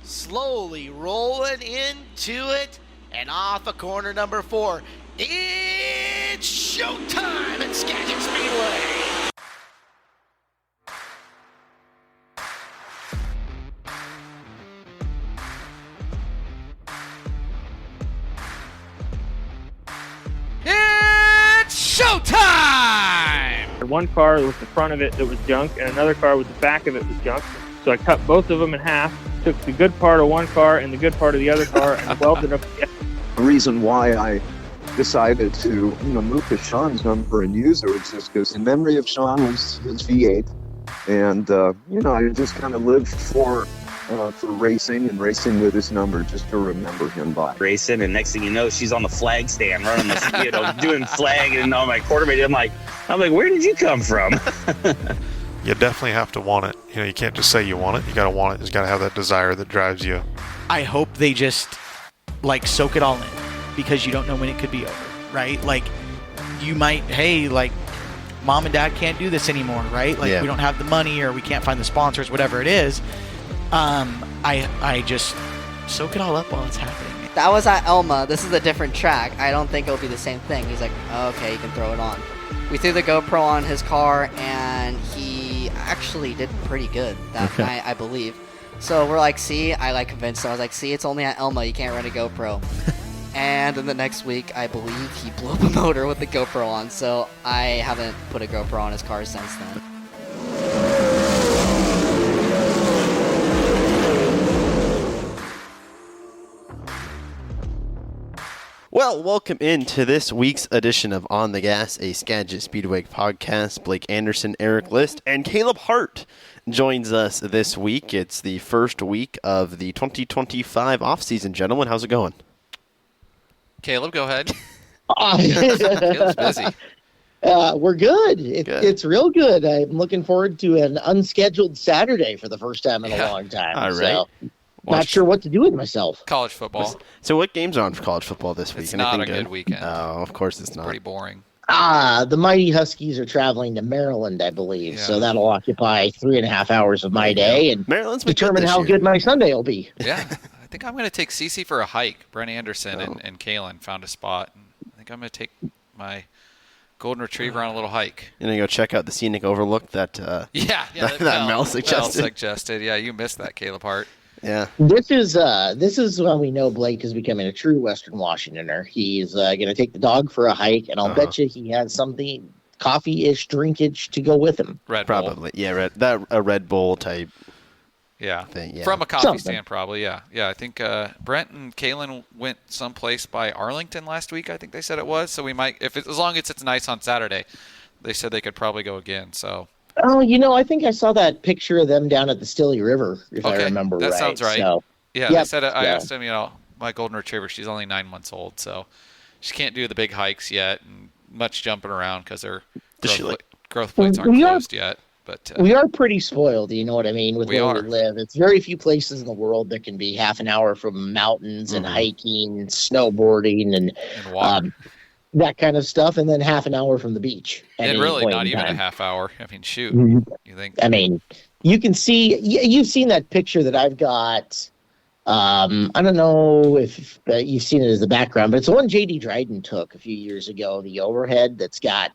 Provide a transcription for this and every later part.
slowly rolling into it, and off of corner number 4. It's showtime at Skagit Speedway. It's showtime! One car with the front of it that was junk, and another car with the back of it was junk. So I cut both of them in half, took the good part of one car and the good part of the other car, and welded them together. The reason why I decided to move to Sean's number and use it was just because in memory of Sean was his V8, and I just kind of lived for racing and racing with his number just to remember him by. Racing, and next thing you know, she's on the flag stand running the, doing flag and all my quarterback. I'm like, where did you come from? You definitely have to want it. You can't just say you want it. You got to want it. You got to have that desire that drives you. I hope they just soak it all in, because you don't know when it could be over, right? You might, mom and dad can't do this anymore, right? We don't have the money, or we can't find the sponsors, whatever it is. I just soak it all up while it's happening. That was at Elma. This is a different track. I don't think it'll be the same thing. He's like, oh, okay, you can throw it on. We threw the GoPro on his car, and he actually did pretty good that night, I believe. So we're like, see, I convinced him. I was like, see, it's only at Elma. You can't run a GoPro. And then the next week, I believe he blew up a motor with the GoPro on. So I haven't put a GoPro on his car since then. Well, welcome into this week's edition of On the Gas, a Skagit Speedway podcast. Blake Anderson, Erik List, and Kaleb Hart joins us this week. It's the first week of the 2025 offseason. Gentlemen, how's it going? Kaleb, go ahead. Kaleb's busy. We're good. It's real good. I'm looking forward to an unscheduled Saturday for the first time in a long time. All right. So, not sure what to do with myself. College football. So what games are on for college football this week? It's not a good weekend. Oh, of course it's not. Pretty boring. The Mighty Huskies are traveling to Maryland, I believe. Yeah. So that'll occupy 3.5 hours of my day and Maryland's determine how good my Sunday will be. Yeah. I think I'm going to take Cece for a hike. Brent Anderson and Kalen found a spot. I think I'm going to take my golden retriever on a little hike. You're going to go check out the scenic overlook that that Mel suggested. Yeah, you missed that, Kaleb Hart. Yeah. This is when we know Blake is becoming a true Western Washingtoner. He's going to take the dog for a hike, and I'll bet you he has something coffee-ish, drinkage to go with him. Red Bull. Probably. Yeah, a Red Bull type thing. Yeah. From a coffee stand, probably, yeah. Yeah, I think Brent and Kalen went someplace by Arlington last week, I think they said it was. So we might, as long as it's nice on Saturday, they said they could probably go again, so... Oh, I think I saw that picture of them down at the Stilly River, if I remember right. That sounds right. So, they said I asked him, my golden retriever, she's only 9 months old, so she can't do the big hikes yet and much jumping around because her growth plates aren't closed yet. But we are pretty spoiled, you know what I mean, with where we live. It's very few places in the world that can be half an hour from mountains and hiking and snowboarding and water. That kind of stuff, and then half an hour from the beach. And really, not even a half hour. I mean, shoot. You think? I mean, you can see. You've seen that picture that I've got. I don't know if you've seen it as the background, but it's the one J.D. Dryden took a few years ago. The overhead that's got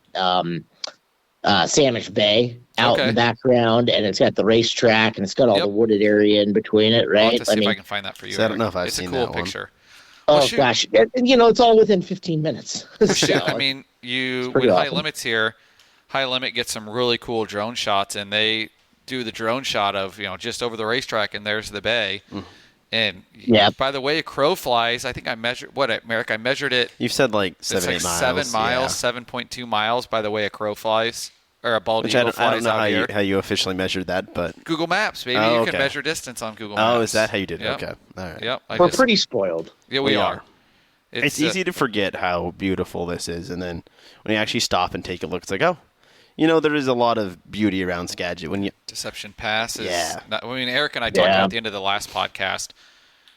Sandwich Bay out in the background, and it's got the racetrack, and it's got all the wooded area in between it. Right? I'll have to see if I can find that for you. I don't know if I've seen that one. It's a cool picture. Oh, gosh. It's all within 15 minutes. Shoot, I mean, with High Limits here, High Limit gets some really cool drone shots, and they do the drone shot of, just over the racetrack, and there's the bay. And by the way a crow flies, I think I measured, Erik? I measured it. You've said 7, 8 miles. 7 miles, 7.2 miles by the way a crow flies. Or a bald eagle flies. I don't know how you officially measured that, but Google Maps, baby. You can measure distance on Google Maps. Oh, is that how you did it? Yep. Okay. All right. Yep. We're pretty spoiled. Yeah, we are. It's easy to forget how beautiful this is, and then when you actually stop and take a look, it's like, there is a lot of beauty around Skagit. Deception Pass is... Yeah. Erik and I talked about at the end of the last podcast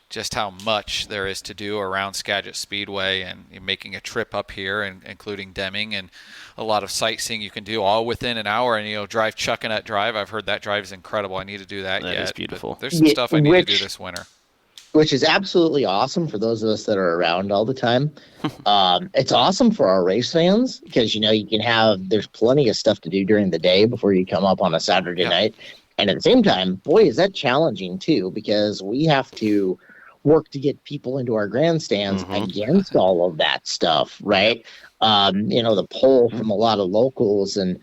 just how much there is to do around Skagit Speedway and making a trip up here, and including Deming, and a lot of sightseeing you can do all within an hour. And drive Chuckanut Drive. I've heard that drive is incredible. I need to do that yet. That is beautiful. But there's some stuff I need to do this winter. which is absolutely awesome for those of us that are around all the time. It's awesome for our race fans because, you can there's plenty of stuff to do during the day before you come up on a Saturday night. And at the same time, boy, is that challenging too, because we have to work to get people into our grandstands against all of that stuff, right? The pull from a lot of locals and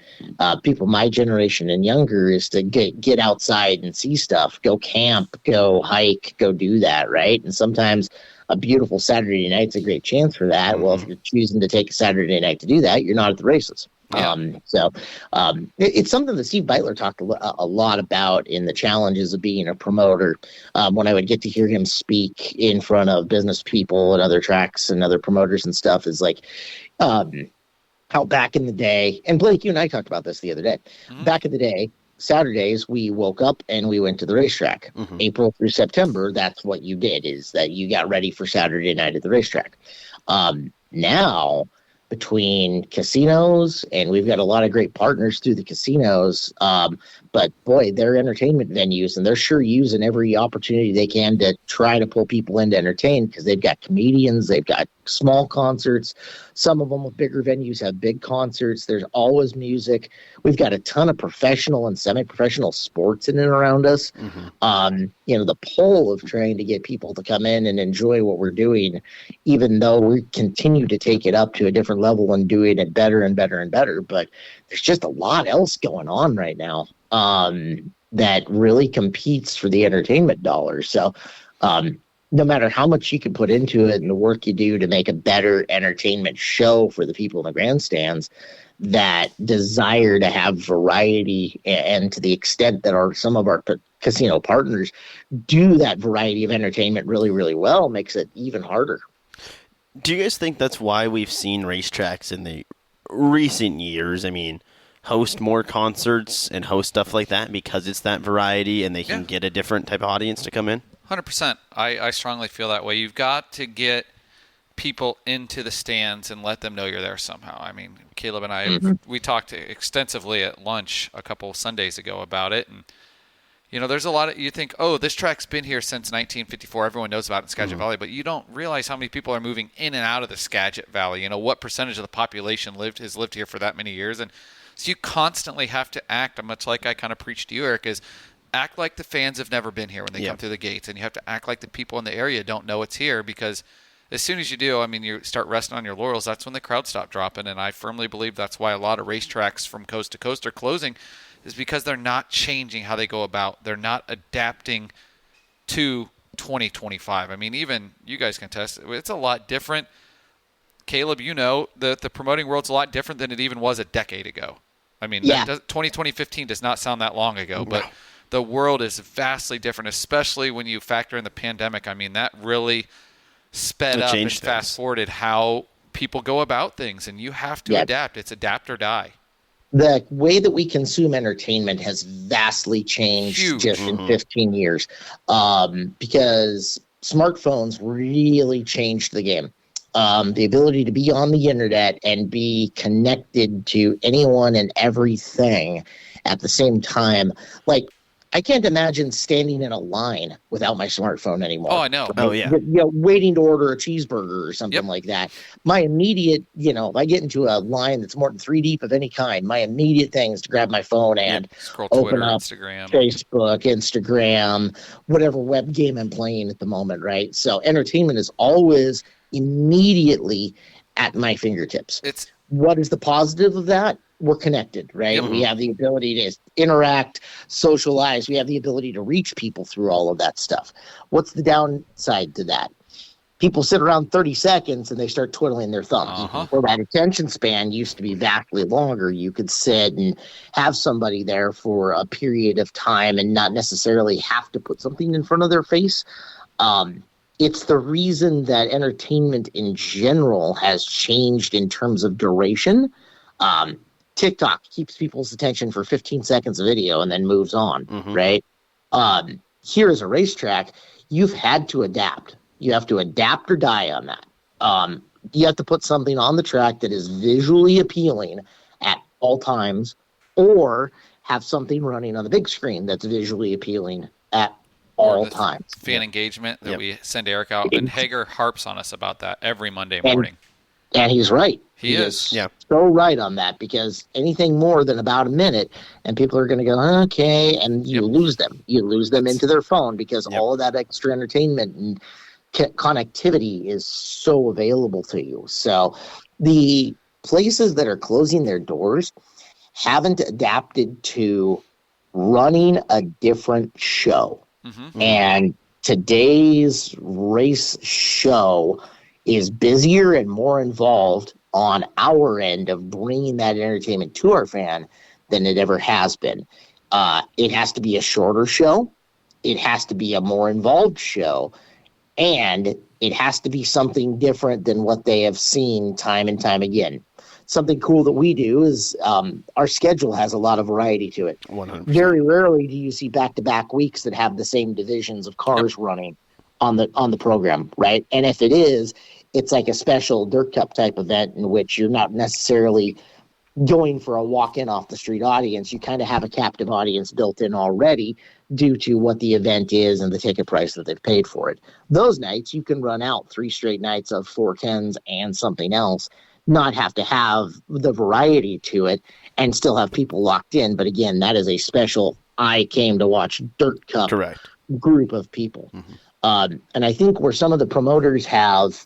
people my generation and younger is to get outside and see stuff, go camp, go hike, go do that, right? And sometimes a beautiful Saturday night's a great chance for that. Well, if you're choosing to take a Saturday night to do that, you're not at the races. It's something that Steve Beitler talked a lot about in the challenges of being a promoter. When I would get to hear him speak in front of business people and other tracks and other promoters and stuff, is like how back in the day, and Blake, you and I talked about this the other day. Back in the day, Saturdays we woke up and we went to the racetrack. April through September, that's what you did, is that you got ready for Saturday night at the racetrack. Now, between casinos, and we've got a lot of great partners through the casinos, but boy, they're entertainment venues, and they're sure using every opportunity they can to try to pull people in to entertain, because they've got comedians, they've got small concerts. Some of them with bigger venues have big concerts. There's always music. We've got a ton of professional and semi-professional sports in and around us. The pull of trying to get people to come in and enjoy what we're doing, even though we continue to take it up to a different level and doing it better and better and better. But there's just a lot else going on right now that really competes for the entertainment dollars. So no matter how much you can put into it and the work you do to make a better entertainment show for the people in the grandstands, that desire to have variety, and to the extent that some of our casino partners do that variety of entertainment really, really well, makes it even harder. Do you guys think that's why we've seen racetracks in the recent years, host more concerts and host stuff like that, because it's that variety and they can get a different type of audience to come in? 100%. I strongly feel that way. You've got to get people into the stands and let them know you're there somehow. Kaleb and I, we talked extensively at lunch a couple of Sundays ago about it. And, there's a lot of, you think, oh, this track's been here since 1954. Everyone knows about it in Skagit Valley, but you don't realize how many people are moving in and out of the Skagit Valley. What percentage of the population has lived here for that many years. And so you constantly have to act, much like I kind of preached to you, Erik, is act like the fans have never been here when they come through the gates. And you have to act like the people in the area don't know it's here, because as soon as you do, you start resting on your laurels, that's when the crowd stop dropping. And I firmly believe that's why a lot of racetracks from coast to coast are closing, is because they're not changing how they go about. They're not adapting to 2025. even you guys can test, it's a lot different. Kaleb, the promoting world's a lot different than it even was a decade ago. 2015 does not sound that long ago, but the world is vastly different, especially when you factor in the pandemic. That really sped up and fast-forwarded how people go about things, and you have to adapt. It's adapt or die. The way that we consume entertainment has vastly changed in 15 years, because smartphones really changed the game. The ability to be on the internet and be connected to anyone and everything at the same time. I can't imagine standing in a line without my smartphone anymore. Oh, I know. Oh, yeah. Waiting to order a cheeseburger or something like that. My immediate, if I get into a line that's more than 3 deep of any kind, my immediate thing is to grab my phone and scroll open Twitter, up Instagram, Facebook, Instagram, whatever web game I'm playing at the moment, right? So entertainment is always immediately at my fingertips. What is the positive of that? We're connected, right? We have the ability to interact, socialize. We have the ability to reach people through all of that stuff. What's the downside to that? People sit around 30 seconds and they start twiddling their thumbs. Where that attention span used to be vastly longer. You could sit and have somebody there for a period of time and not necessarily have to put something in front of their face. It's the reason that entertainment in general has changed in terms of duration. TikTok keeps people's attention for 15 seconds of video and then moves on, right? Here is a racetrack. You've had to adapt. You have to adapt or die on that. You have to put something on the track that is visually appealing at all times, or have something running on the big screen that's visually appealing at all times. Fan engagement that we send Erik out. And Hager harps on us about that every Monday morning. And he's right. He is. Yeah. So right on that, because anything more than about a minute and people are going to go, okay, and you lose them. You lose them into their phone because all of that extra entertainment and connectivity is so available to you. So the places that are closing their doors haven't adapted to running a different show. Mm-hmm. And today's race show is busier and more involved on our end of bringing that entertainment to our fan than it ever has been. It has to be a shorter show. It has to be a more involved show. And it has to be something different than what they have seen time and time again. Something cool that we do is our schedule has a lot of variety to it. 100%. Very rarely do you see back-to-back weeks that have the same divisions of cars running on the program, right? And if it is, it's like a special Dirt Cup type event in which you're not necessarily going for a walk-in off the street audience. You kind of have a captive audience built in already due to what the event is and the ticket price that they've paid for it. Those nights, you can run out 3 straight nights of 410s and something else, not have to have the variety to it and still have people locked in. But again, that is a special I came to watch Dirt Cup group of people. Mm-hmm. And I think where some of the promoters have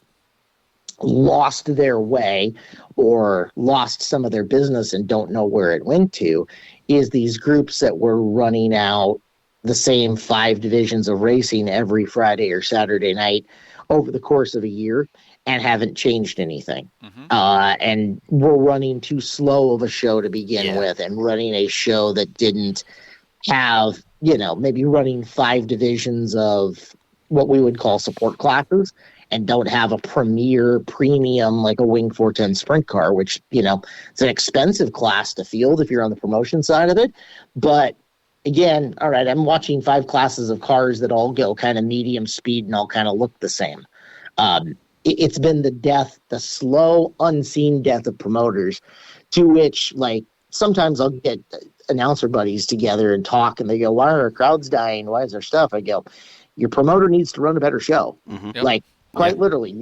lost their way or lost some of their business and don't know where it went to is these groups that were running out the same 5 divisions of racing every Friday or Saturday night over the course of a year and haven't changed anything. Mm-hmm. And we're running too slow of a show to begin with, and running a show that didn't have, maybe running 5 divisions of what we would call support classes and don't have a premium like a Wing 410 sprint car, which, it's an expensive class to field if you're on the promotion side of it. But again, all right, I'm watching 5 classes of cars that all go kind of medium speed and all kind of look the same. It's been the slow, unseen death of promoters, to which, like, sometimes I'll get announcer buddies together and talk, and they go, why are our crowds dying? Why is there stuff? I go, your promoter needs to run a better show. Mm-hmm. Yep. Like, quite literally,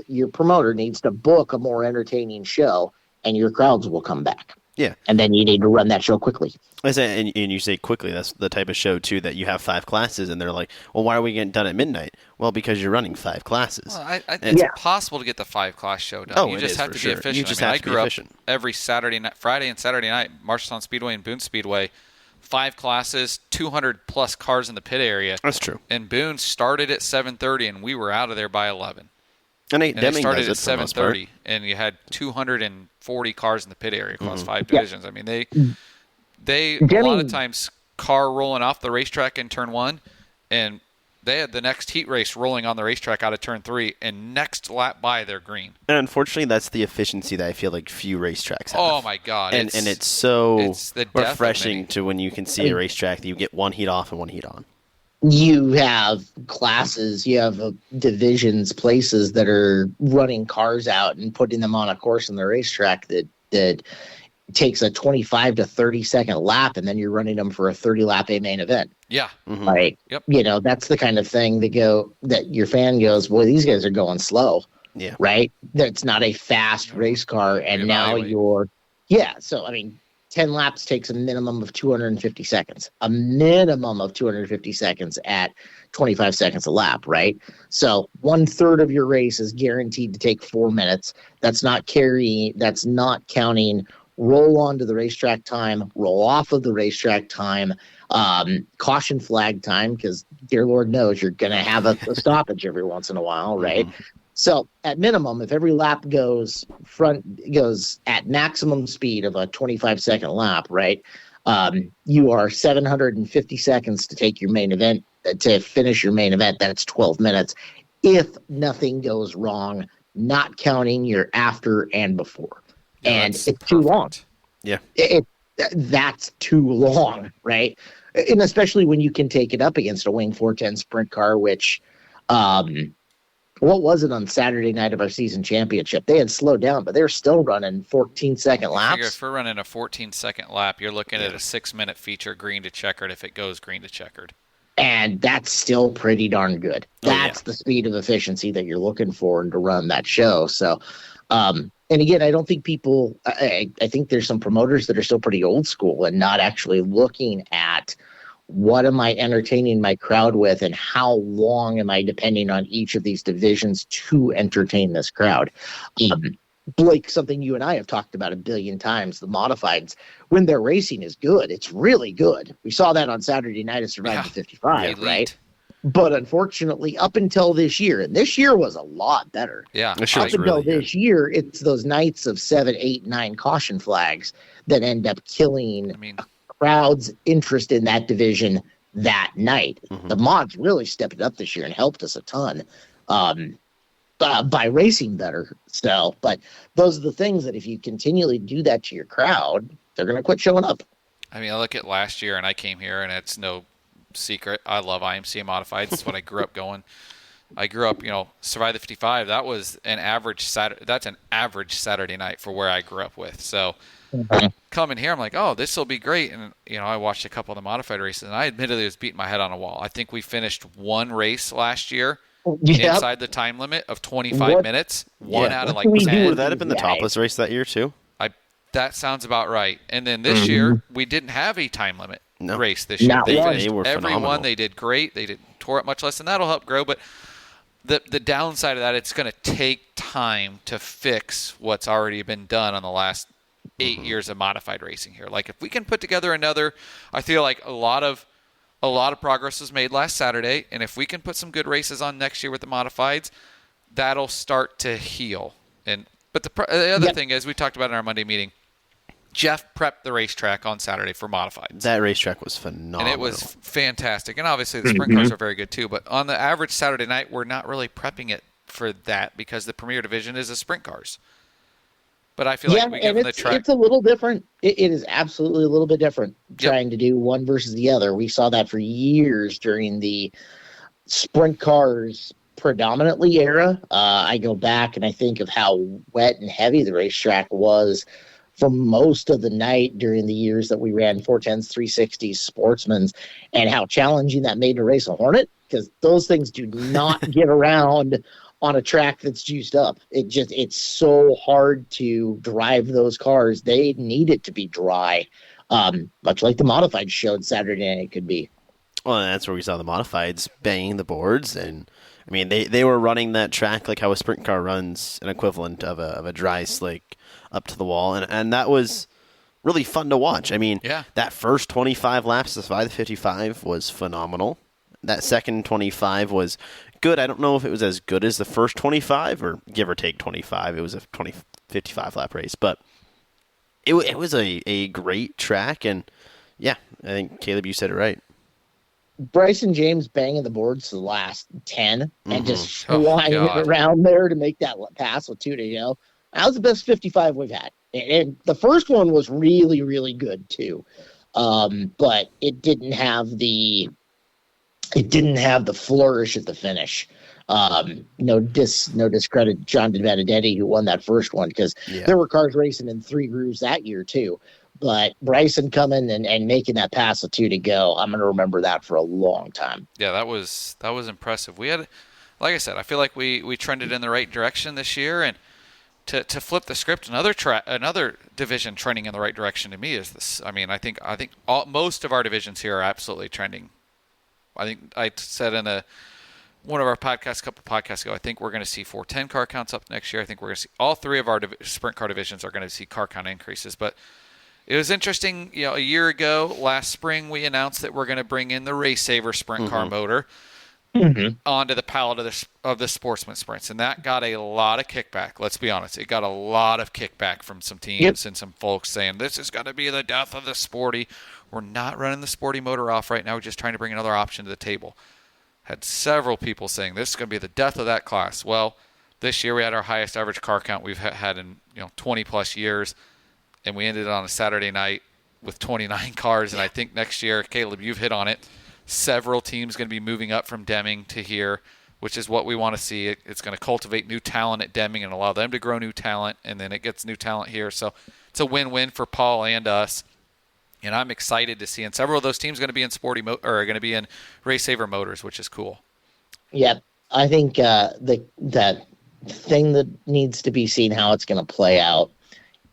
your promoter needs to book a more entertaining show, and your crowds will come back. Yeah. And then you need to run that show quickly. And you say quickly, that's the type of show, too, that you have 5 classes, and they're like, well, why are we getting done at midnight? Well, because you're running 5 classes. Well, it's possible to get the 5-class show done. You just have to be efficient. You just have to be efficient. I grew up every Friday and Saturday night, Marshalltown Speedway and Boone Speedway, 5 classes, 200-plus cars in the pit area. That's true. And Boone started at 7:30, and we were out of there by 11. And they started at 7:30, and you had 240 cars in the pit area across 5 divisions. I mean, they a lot of times car rolling off the racetrack in turn 1, and they had the next heat race rolling on the racetrack out of turn 3, and next lap by they're green. And unfortunately, that's the efficiency that I feel like few racetracks have. Oh my God! And it's so the refreshing to when you can see a racetrack that you get 1 heat off and 1 heat on. You have classes, you have divisions, places that are running cars out and putting them on a course in the racetrack that takes a 25 to 30 second lap, and then you're running them for a 30 lap A main event. Yeah. Mm-hmm. Like, yep. That's the kind of thing that your fan goes, boy, these guys are going slow. Yeah. Right. That's not a fast race car. And now so, I mean, 10 laps takes a minimum of 250 seconds, a minimum of 250 seconds at 25 seconds a lap, right? So 1/3 of your race is guaranteed to take 4 minutes. That's not counting roll onto the racetrack time, roll off of the racetrack time, caution flag time, because dear Lord knows you're going to have a stoppage every once in a while, right? Mm-hmm. So at minimum, if every lap goes at maximum speed of a 25-second lap, right, you are 750 seconds to take your main event, to finish your main event. That's 12 minutes. If nothing goes wrong, not counting your after and before. Yeah, and it's too long. Yeah. That's too long, right? And especially when you can take it up against a Wing 410 sprint car, which what was it on Saturday night of our season championship? They had slowed down, but they're still running 14-second laps. Figure if we're running a 14-second lap, you're looking at a 6-minute feature green to checkered if it goes green to checkered. And that's still pretty darn good. That's the speed of efficiency that you're looking for and to run that show. So, and again, I don't think people, I think there's some promoters that are still pretty old school and not actually looking at what am I entertaining my crowd with and how long am I depending on each of these divisions to entertain this crowd. Blake, something you and I have talked about a billion times, the modifieds, when they're racing is good. It's really good. We saw that on Saturday night at Survivor 55, right? But unfortunately, up until this year, and this year was a lot better. Yeah. Up until this year, it's those nights of 7, 8, 9 caution flags that end up killing a crowd's interest in that division that night. The mods really stepped it up this year and helped us a ton. By racing better. So, but those are the things that if you continually do that to your crowd, they're going to quit showing up. I mean, I look at last year, and I came here, and it's no secret. I love IMCA Modified. It's what I grew up going. I grew up, Survive the 55. That was an average Saturday. That's an average Saturday night for where I grew up with. So, coming here, I'm like, oh, this will be great. And I watched a couple of the modified races, and I admittedly was beating my head on a wall. I think we finished one race last year. Inside the time limit of 25 minutes, one out of 10. Would that have been the topless race that year too? That sounds about right. And then this year, we didn't have a time limit race this year. They finished everyone. They did great. They didn't tore up much less, and that'll help grow. But the downside of that, it's going to take time to fix what's already been done on the last 8 years of modified racing here. Like if we can put together another, I feel like a lot of progress was made last Saturday, and if we can put some good races on next year with the modifieds, that'll start to heal. But the other thing is, we talked about in our Monday meeting, Jeff prepped the racetrack on Saturday for modifieds. That racetrack was phenomenal. And it was fantastic. And obviously the sprint cars are very good too, but on the average Saturday night, we're not really prepping it for that because the premier division is the sprint cars. But I feel like we give them the track. It's a little different. It is absolutely a little bit different trying to do one versus the other. We saw that for years during the sprint cars predominantly era. I go back and I think of how wet and heavy the racetrack was for most of the night during the years that we ran 410s, 360s, Sportsmans, and how challenging that made to race a Hornet, because those things do not get around on a track that's juiced up. It's so hard to drive those cars. They need it to be dry, much like the modified showed Saturday night it could be. Well, and that's where we saw the modifieds banging the boards, and I mean they were running that track like how a sprint car runs, an equivalent of a dry slick up to the wall, and that was really fun to watch. I mean, that first 25 laps of the 55 was phenomenal. That second 25 was good. I don't know if it was as good as the first 25 or give or take 25. It was a 55 lap race, but it was a great track, and I think Kaleb, you said it right. Bryson James banging the boards to the last 10 and just flying it around there to make that pass with 2 to go. That was the best 55 we've had. And the first one was really, really good too. But it didn't have the flourish at the finish. No discredit John DeBenedetti, who won that first one, because there were cars racing in 3 grooves that year too. But Bryson coming and making that pass with 2 to go, I'm going to remember that for a long time. Yeah, that was impressive. We had, like I said, I feel like we trended in the right direction this year, and to flip the script, another division trending in the right direction to me is this. I mean, I think most of our divisions here are absolutely trending. I think I said in one of our podcasts, a couple podcasts ago, I think we're going to see 410 car counts up next year. I think we're going to see all 3 of our sprint car divisions are going to see car count increases. But it was interesting, a year ago, last spring, we announced that we're going to bring in the Race Saver sprint car motor onto the pallet of the Sportsman sprints, and that got a lot of kickback. Let's be honest, it got a lot of kickback from some teams and some folks saying this is going to be the death of the sporty. We're not running the sporty motor off right now. We're just trying to bring another option to the table. Had several people saying this is going to be the death of that class. Well, this year we had our highest average car count we've had in 20 plus years, and we ended on a Saturday night with 29 cars. And I think next year, Kaleb, you've hit on it. Several teams going to be moving up from Deming to here, which is what we want to see. It's going to cultivate new talent at Deming and allow them to grow new talent, and then it gets new talent here. So it's a win-win for Paul and us. And I'm excited to see. And several of those teams are going to be in are going to be in Race Saver motors, which is cool. Yeah, I think that thing that needs to be seen how it's going to play out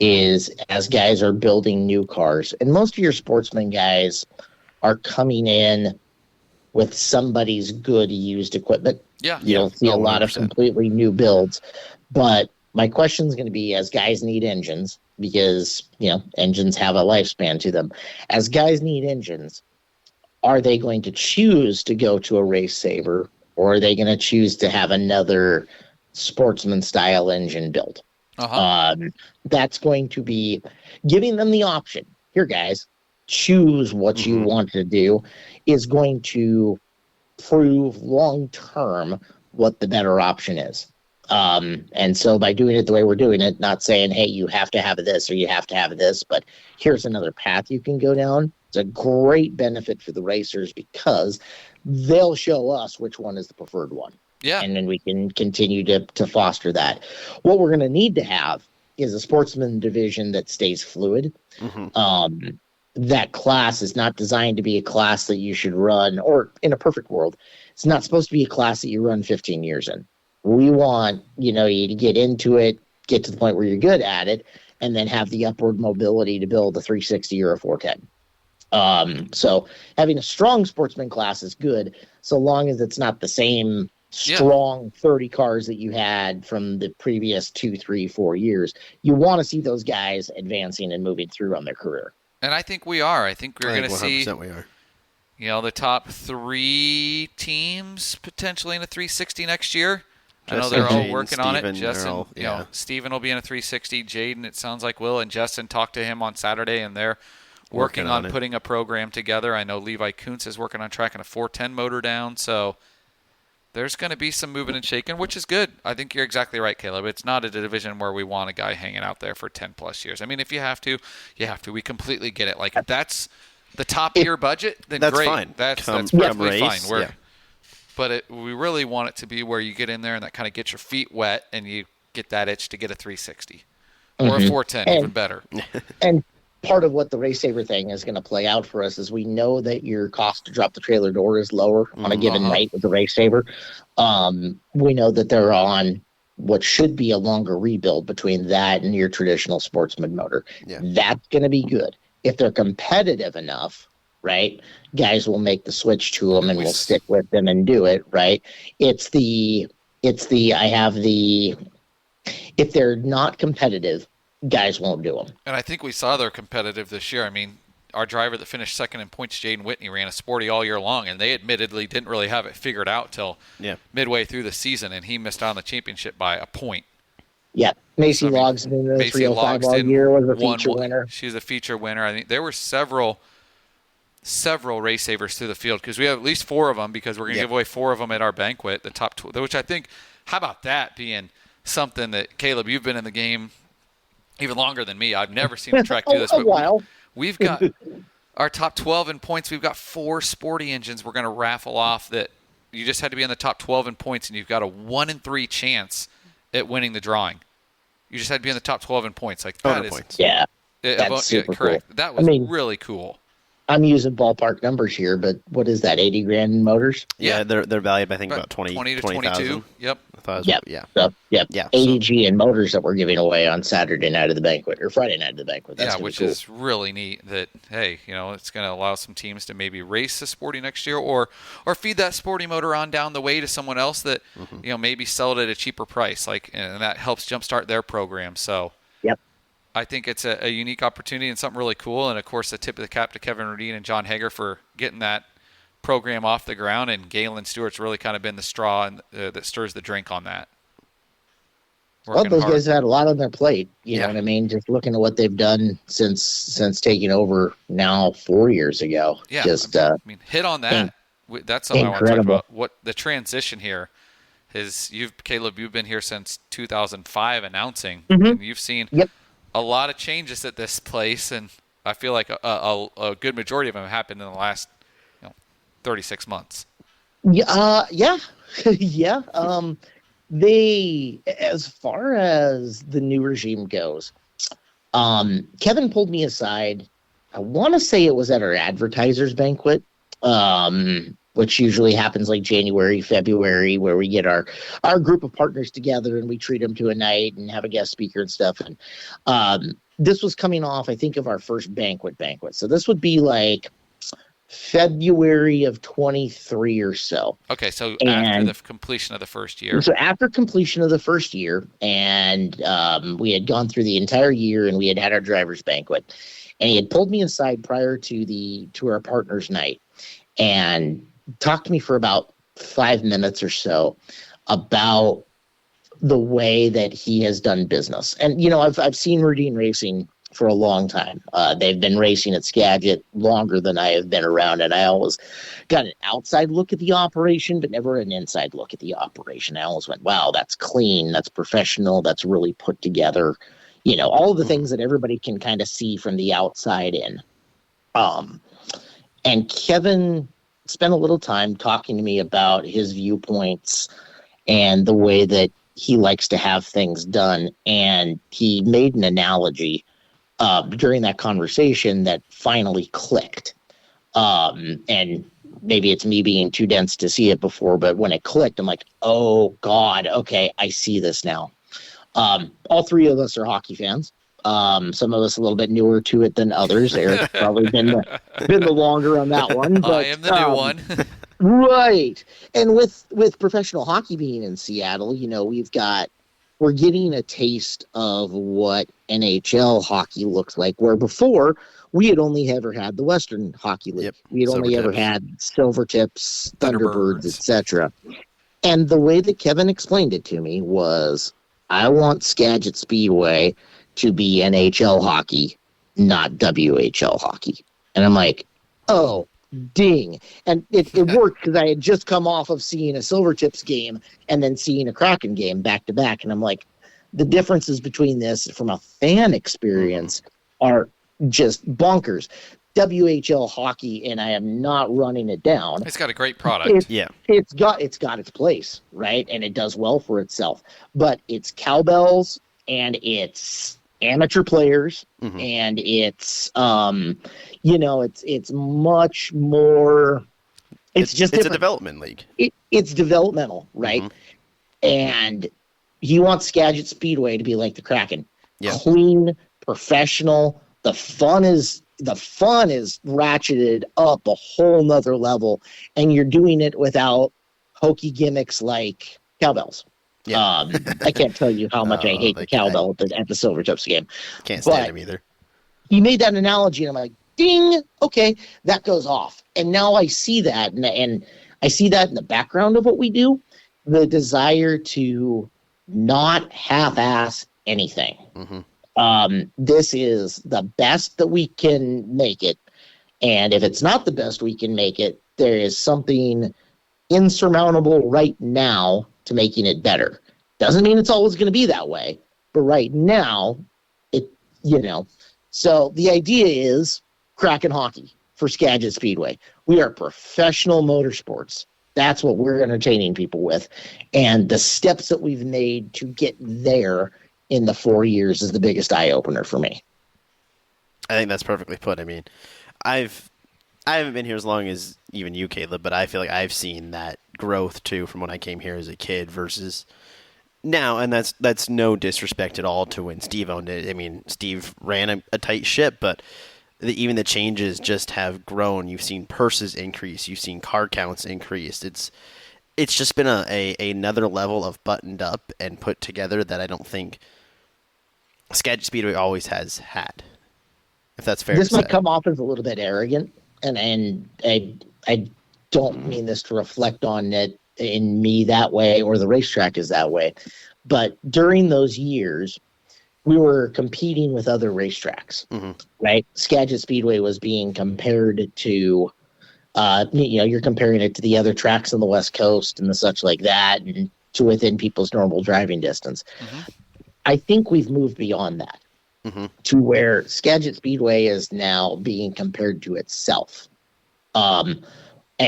is as guys are building new cars, and most of your sportsman guys are coming in with somebody's good used equipment. Yeah, you don't see a lot of completely new builds, but my question is going to be, as guys need engines, because, engines have a lifespan to them. As guys need engines, are they going to choose to go to a Race Saver, or are they going to choose to have another sportsman-style engine built? That's going to be giving them the option. Here, guys, choose what you want to do is going to prove long-term what the better option is. And so by doing it the way we're doing it, not saying, hey, you have to have this or you have to have this, but here's another path you can go down. It's a great benefit for the racers because they'll show us which one is the preferred one. Yeah. And then we can continue to foster that. What we're going to need to have is a sportsman division that stays fluid. That class is not designed to be a class that you should run, or in a perfect world, it's not supposed to be a class that you run 15 years in. We want, you to get into it, get to the point where you're good at it, and then have the upward mobility to build a 360 or a 410. So having a strong sportsman class is good, so long as it's not the same strong 30 cars that you had from the previous 2, 3, 4 years. You want to see those guys advancing and moving through on their career. And I think we are. I think we're going to see, we are. The top 3 teams potentially in a 360 next year. I know they're all working on it. Justin, Steven will be in a 360. Jaden, it sounds like, will. And Justin talked to him on Saturday, and they're working on putting a program together. I know Levi Kuntz is working on tracking a 410 motor down. So there's going to be some moving and shaking, which is good. I think you're exactly right, Caleb. It's not a division where we want a guy hanging out there for 10-plus years. I mean, if you have to, you have to. We completely get it. Like, if that's the top of your budget, then that's great. Fine. That's perfectly fine. But we really want it to be where you get in there and that kind of gets your feet wet and you get that itch to get a 360 or a 410, even better. And part of what the Race Saver thing is going to play out for us is we know that your cost to drop the trailer door is lower on a given night with the Race Saver. We know that they're on what should be a longer rebuild between that and your traditional sportsman motor. Yeah. That's going to be good. If they're competitive enough, right, guys will make the switch to them and will stick with them and do it, right? If they're not competitive, guys won't do them. And I think we saw they're competitive this year. I mean, our driver that finished second in points, Jaden Whitney, ran a sporty all year long, and they admittedly didn't really have it figured out till midway through the season, and he missed out on the championship by a point. Yeah, Macy Logs in the 305 all year was a feature winner. She was a feature winner. I think there were several Race Savers through the field because we have at least 4 of them because we're going to give away 4 of them at our banquet, the top 12, which I think, how about that being something that, Caleb, you've been in the game even longer than me. I've never seen a track do this. A while. We've got our top 12 in points. We've got 4 sporty engines we're going to raffle off that you just had to be in the top 12 in points, and you've got a 1 in 3 chance at winning the drawing. You just had to be in the top 12 in points. Like that is points. Yeah. That's super correct. Cool. That was really cool. I'm using ballpark numbers here, but what is that, 80 grand in motors? Yeah, they're valued, I think, about 20 to 22. Yep. Yeah. 80G in motors that we're giving away on Saturday night of the banquet, or Friday night of the banquet. That's which cool. is really neat that, hey, it's going to allow some teams to maybe race a sporty next year or feed that sporty motor on down the way to someone else that, maybe sell it at a cheaper price. And that helps jumpstart their program. So, I think it's a unique opportunity and something really cool. And, of course, the tip of the cap to Kevin Rodin and John Hager for getting that program off the ground. And Galen Stewart's really kind of been the straw and that stirs the drink on that. Well, those guys have had a lot on their plate. You know what I mean? Just looking at what they've done since taking over now 4 years ago. Yeah. Just, hit on that. That's something I want to talk about. What the transition here is. Caleb, you've been here since 2005 announcing. And you've seen a lot of changes at this place, and I feel like a good majority of them happened in the last 36 months. Yeah. They, as far as the new regime goes, Kevin pulled me aside I want to say it was at our advertisers banquet, which usually happens like January, February, where we get our group of partners together and we treat them to a night and have a guest speaker and stuff. And this was coming off, I think, of our first banquet. So this would be like February of 23 or so. Okay, so after the completion of the first year. So after completion of the first year, and we had gone through the entire year, and we had our driver's banquet, and he had pulled me aside prior to our partners' night, and talked to me for about 5 minutes or so about the way that he has done business. And I've seen Routine Racing for a long time. They've been racing at Skagit longer than I have been around, and I always got an outside look at the operation, but never an inside look at the operation. I always went, wow, that's clean, that's professional, that's really put together. All of the things that everybody can kind of see from the outside in. And Kevin spent a little time talking to me about his viewpoints and the way that he likes to have things done. And he made an analogy during that conversation that finally clicked. And maybe it's me being too dense to see it before, but when it clicked, I'm like, oh God, okay, I see this now. All three of us are hockey fans. Some of us a little bit newer to it than others. Eric's probably been the longer on that one. But, I am the new one. Right. And with professional hockey being in Seattle, we're getting a taste of what NHL hockey looks like, where before we had only ever had the Western Hockey League. Yep. We had only ever had Silvertips, Thunderbirds, etc. And the way that Kevin explained it to me was, I want Skagit Speedway to be NHL hockey, not WHL hockey. And I'm like, oh, ding. And it worked because I had just come off of seeing a Silvertips game and then seeing a Kraken game back to back. And I'm like, the differences between this from a fan experience are just bonkers. WHL hockey, and I am not running it down. It's got a great product. It's got its place, right? And it does well for itself. But it's cowbells and it's amateur players, and it's it's much more. It's a development league. It's developmental, right? And he wants Skagit Speedway to be like the Kraken, clean, professional. The fun is ratcheted up a whole nother level, and you're doing it without hokey gimmicks like cowbells. Yeah. I can't tell you how much I hate the cowbell at the Silvertips game. Can't stand him either. He made that analogy, and I'm like, ding, okay, that goes off. And now I see that, and I see that in the background of what we do, the desire to not half-ass anything. This is the best that we can make it, and if it's not the best we can make it, there is something insurmountable right now to making it better. Doesn't mean it's always going to be that way, but right now, So the idea is Kraken hockey for Skagit Speedway. We are professional motorsports. That's what we're entertaining people with, and the steps that we've made to get there in the 4 years is the biggest eye opener for me. I think that's perfectly put. I mean, I haven't been here as long as even you, Caleb, but I feel like I've seen that growth too from when I came here as a kid versus now, and that's no disrespect at all to when Steve owned it. I mean, Steve ran a tight ship, but even the changes just have grown. You've seen purses increase, you've seen car counts increase. It's just been another level of buttoned up and put together that I don't think Skagit Speedway always has had. If that's fair. This to say. might come off as a little bit arrogant, and I don't mean this to reflect on it in me that way or the racetrack is that way, but during those years, we were competing with other racetracks, right? Skagit Speedway was being compared to, you're comparing it to the other tracks on the West Coast and the such like that, and to within people's normal driving distance. I think we've moved beyond that to where Skagit Speedway is now being compared to itself.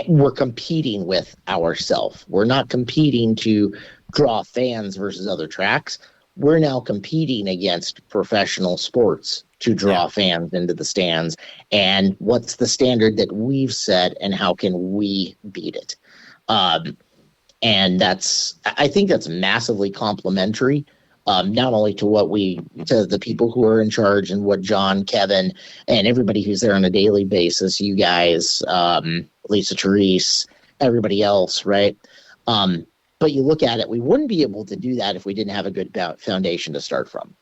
We're competing with ourselves. We're not competing to draw fans versus other tracks. We're now competing against professional sports to draw fans into the stands, and what's the standard that we've set, and how can we beat it? And I think that's massively complimentary, not only to to the people who are in charge and what John, Kevin, and everybody who's there on a daily basis, you guys, Lisa, Therese, everybody else, right? But you look at it, we wouldn't be able to do that if we didn't have a good foundation to start from.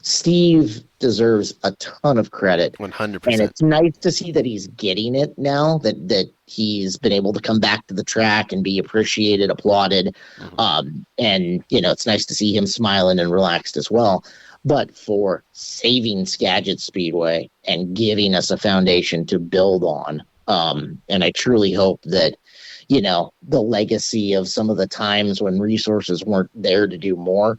Steve deserves a ton of credit. 100%. And it's nice to see that he's getting it now, that he's been able to come back to the track and be appreciated, applauded. And, it's nice to see him smiling and relaxed as well. But for saving Skagit Speedway and giving us a foundation to build on, and I truly hope that, the legacy of some of the times when resources weren't there to do more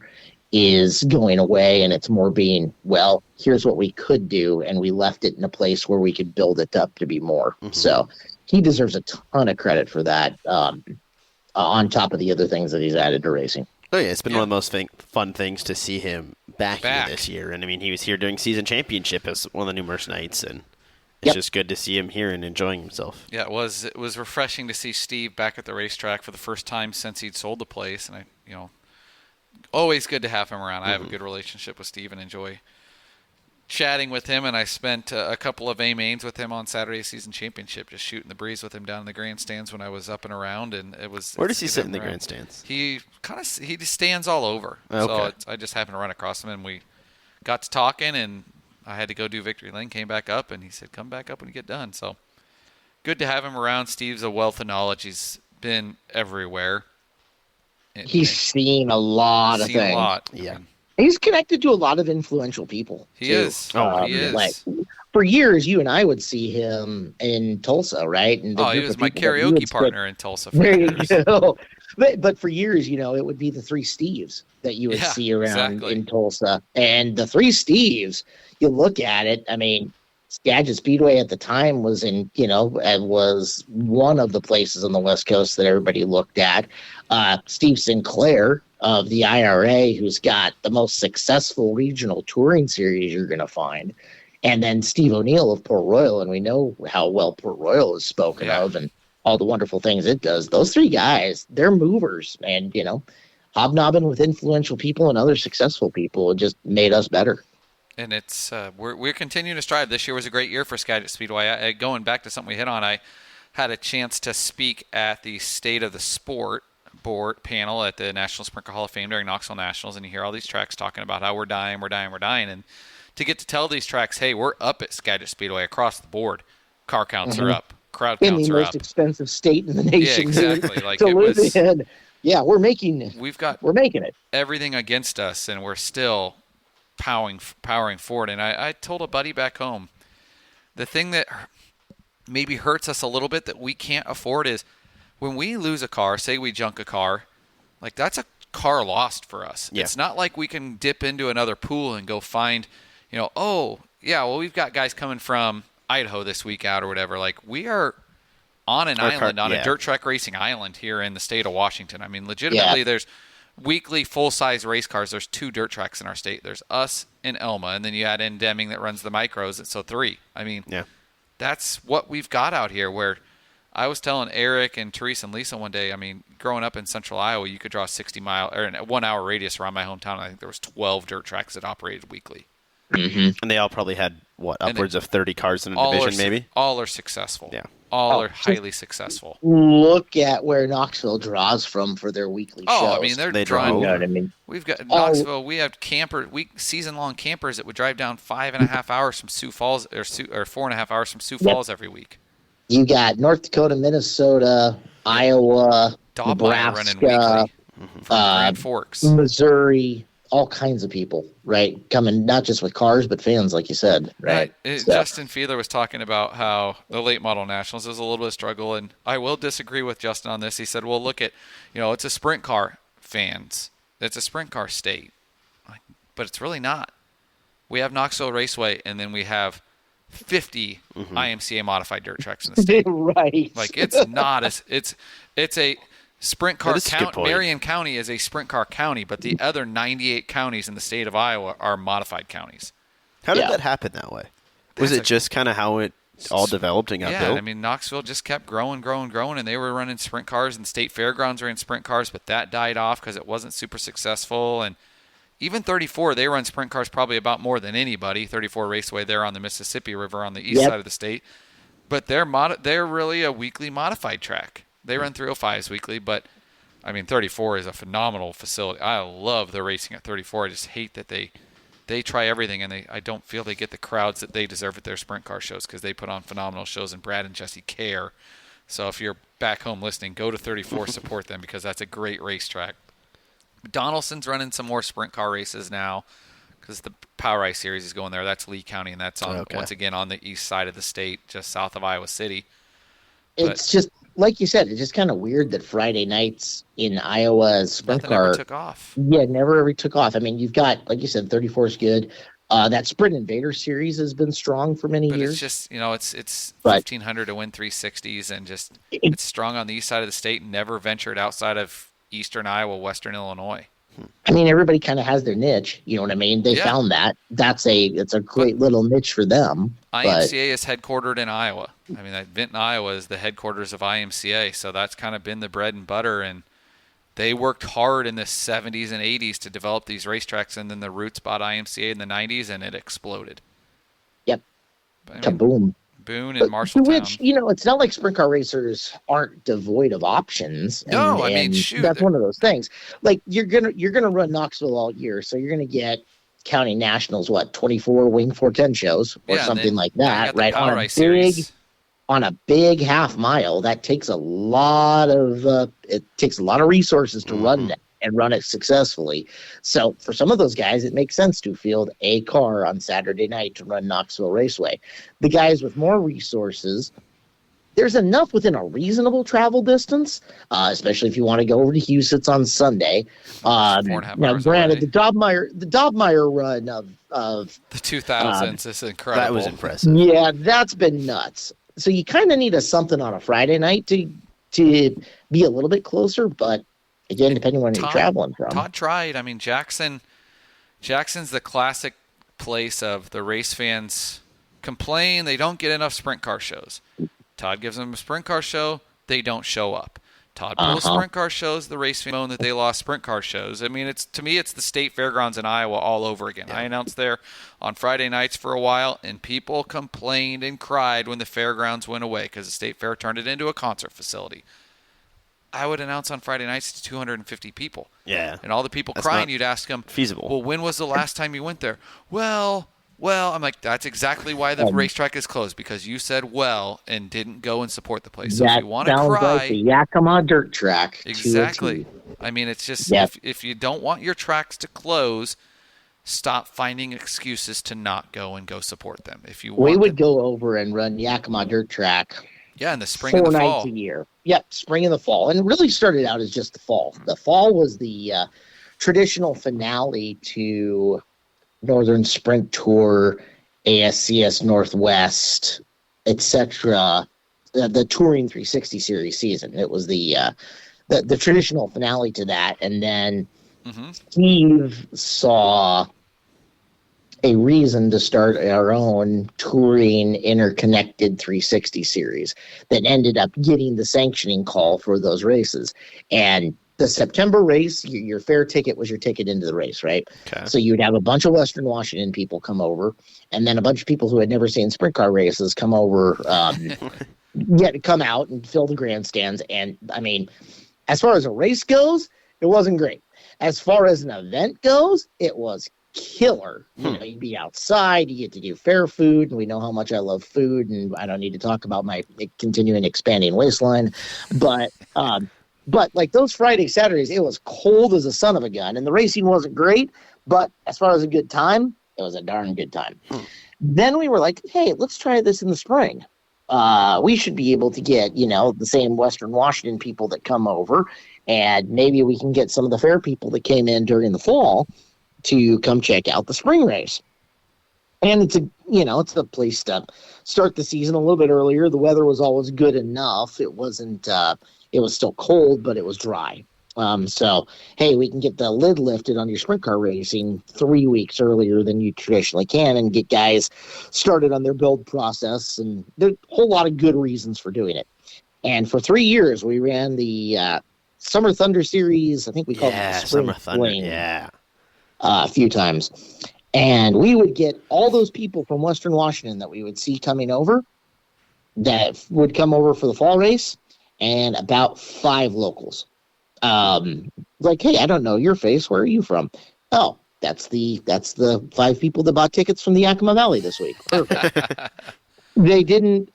is going away, and it's more being, well, here's what we could do, and we left it in a place where we could build it up to be more. So he deserves a ton of credit for that, on top of the other things that he's added to racing. Oh, yeah, it's been one of the most fun things to see him back here this year. And, I mean, he was here during season championship as one of the numerous nights, and it's just good to see him here and enjoying himself. Yeah, it was refreshing to see Steve back at the racetrack for the first time since he'd sold the place, and always good to have him around. I have a good relationship with Steve and enjoy chatting with him, and I spent a couple of A-mains with him on Saturday's season championship, just shooting the breeze with him down in the grandstands when I was up and around. And it was. Where does he sit in the grandstands? He just stands all over. Okay. So I just happened to run across him, and we got to talking, and I had to go do Victory Lane, came back up, and he said, come back up when you get done. So good to have him around. Steve's a wealth of knowledge. He's been everywhere. He's seen a lot of things. Yeah. He's connected to a lot of influential people. He is. He is. Like, for years, you and I would see him in Tulsa, right? And he was my karaoke partner in Tulsa. There you go. But for years, it would be the three Steves that you would see around in Tulsa. And the three Steves, you look at it, I mean, Skagit Speedway at the time was was one of the places on the West Coast that everybody looked at. Steve Sinclair of the IRA, who's got the most successful regional touring series you're going to find. And then Steve O'Neill of Port Royal, and we know how well Port Royal is spoken of and all the wonderful things it does. Those three guys, they're movers, and, hobnobbing with influential people and other successful people, it just made us better. And it's we're continuing to strive. This year was a great year for Skagit Speedway. Going back to something we hit on, I had a chance to speak at the State of the Sport board panel at the National Sprint Car Hall of Fame during Knoxville Nationals, and you hear all these tracks talking about how we're dying, and to get to tell these tracks, hey, we're up at Skagit Speedway across the board. Car counts are up, crowd counts are up. In the most expensive state in the nation. Yeah, exactly. Like to live in. Yeah, we're making it. Everything against us, and we're still powering forward. And I told a buddy back home, the thing that maybe hurts us a little bit that we can't afford is when we lose a car, say we junk a car, like that's a car lost for us. Yeah. It's not like we can dip into another pool and go find, we've got guys coming from Idaho this week out or whatever. Like we are on an island, a dirt track racing island here in the state of Washington. I mean, legitimately, there's weekly full-size race cars. There's 2 dirt tracks in our state. There's us and Elma, and then you add in Deming that runs the micros, so 3. I mean, that's what we've got out here. Where I was telling Erik and Therese and Lisa one day, I mean, growing up in central Iowa, you could draw a 60-mile or a 1-hour radius around my hometown. I think there was 12 dirt tracks that operated weekly. Mm-hmm. And they all probably had, upwards of 30 cars in a division, maybe? All are successful. Yeah. All are highly successful. Look at where Knoxville draws from for their weekly shows. Oh, I mean, they drawing. You know what I mean? We've got Knoxville. We have season-long campers that would drive down 5.5 hours from Sioux Falls, or 4.5 hours from Sioux Falls every week. You got North Dakota, Minnesota, Iowa, Nebraska, running weekly from Grand Forks, Missouri. All kinds of people, right? Coming not just with cars, but fans, like you said, right? Justin Fiedler was talking about how the late model nationals is a little bit of struggle, and I will disagree with Justin on this. He said, well, look at, it's a sprint car fans. It's a sprint car state, but it's really not. We have Knoxville Raceway, and then we have 50 IMCA modified dirt tracks in the state. Right. Like, it's not as, it's a sprint car county. Marion County is a sprint car county, but the other 98 counties in the state of Iowa are modified counties. How did that happen that way? Was it just kind of how it all developed and got built? Yeah, I mean, Knoxville just kept growing, and they were running sprint cars, and State Fairgrounds ran sprint cars, but that died off because it wasn't super successful. And even 34, they run sprint cars probably about more than anybody. 34 Raceway, they're on the Mississippi River on the east side of the state. But they're really a weekly modified track. They run 305s weekly, but, I mean, 34 is a phenomenal facility. I love the racing at 34. I just hate that they try everything, and I don't feel they get the crowds that they deserve at their sprint car shows because they put on phenomenal shows, and Brad and Jesse care. So if you're back home listening, go to 34, support them because that's a great racetrack. Donaldson's running some more sprint car races now because the Power Ice Series is going there. That's Lee County, and that's once again on the east side of the state, just south of Iowa City. It's just, like you said, it's just kind of weird that Friday nights in Iowa's sprint car never took off. Yeah, never ever took off. I mean, you've got, like you said, 34 is good. That Sprint Invader series has been strong for many years. It's just, it's 1,500 to win 360s, and just it's strong on the east side of the state and never ventured outside of eastern Iowa, western Illinois. I mean, everybody kind of has their niche. You know what I mean? They found that. It's a great little niche for them. IMCA is headquartered in Iowa. I mean, Vinton, Iowa is the headquarters of IMCA, so that's kind of been the bread and butter. And they worked hard in the 70s and 80s to develop these racetracks, and then the Roots bought IMCA in the 90s, and it exploded. Yep. Kaboom. Boone and Marshalltown. Which, it's not like sprint car racers aren't devoid of options. No, I mean, shoot. That's one of those things. Like, you're gonna run Knoxville all year, so you're gonna get County Nationals, 24 Wing 410 shows or something like that, right? On a big half mile, that takes a lot of resources to run that and run it successfully. So for some of those guys, it makes sense to field a car on Saturday night to run Knoxville Raceway. The guys with more resources, there's enough within a reasonable travel distance, especially if you want to go over to Huset's on Sunday. Now, granted, the Dobmeyer run of the 2000s is incredible. That was impressive. Yeah, that's been nuts. So you kind of need something on a Friday night to be a little bit closer, but again, depending on where you're traveling from. Todd tried. I mean, Jackson's the classic place of the race fans complain they don't get enough sprint car shows. Todd gives them a sprint car show, they don't show up. Todd pulls sprint car shows, the race fans moan that they lost sprint car shows. I mean, to me, it's the State Fairgrounds in Iowa all over again. Yeah. I announced there on Friday nights for a while, and people complained and cried when the fairgrounds went away because the State Fair turned it into a concert facility. I would announce on Friday nights to 250 people. Yeah. And all the people crying, you'd ask them, feasible. Well, when was the last time you went there? Well, I'm like, that's exactly why the racetrack is closed, because you said and didn't go and support the place. So if you want to cry, like the Yakima dirt track. Exactly. I mean, it's just if you don't want your tracks to close, stop finding excuses to not go and go support them. If you we would go over and run Yakima dirt track. Yeah, in the spring and the fall. 4 nights a year. Yep, spring and the fall. And it really started out as just the fall. The fall was the traditional finale to Northern Sprint Tour, ASCS Northwest, etc. The Touring 360 Series season. It was the traditional finale to that. And then Steve saw a reason to start our own touring interconnected 360 series that ended up getting the sanctioning call for those races. And the September race, your fair ticket was your ticket into the race, right? Okay. So you'd have a bunch of Western Washington people come over, and then a bunch of people who had never seen sprint car races come over, come out and fill the grandstands. And I mean, as far as a race goes, it wasn't great. As far as an event goes, it was killer. You'd be outside, you get to do fair food, and we know how much I love food, and I don't need to talk about my continuing expanding waistline, but like those Friday, Saturdays, it was cold as a son of a gun, and the racing wasn't great, but as far as a good time, it was a darn good time. Then we were like, hey, let's try this in the spring. We should be able to get, the same Western Washington people that come over, and maybe we can get some of the fair people that came in during the fall to come check out the spring race. And it's a place to start the season a little bit earlier. The weather was always good enough. It wasn't, it was still cold, but it was dry. So, hey, we can get the lid lifted on your sprint car racing 3 weeks earlier than you traditionally can and get guys started on their build process. And there's a whole lot of good reasons for doing it. And for 3 years, we ran the Summer Thunder Series. I think we called it the Spring Summer Thunder, Fling, a few times. And we would get all those people from Western Washington that we would see coming over that would come over for the fall race, and about 5 locals. Like, hey, I don't know your face. Where are you from? Oh, that's the 5 people that bought tickets from the Yakima Valley this week. Perfect. They didn't,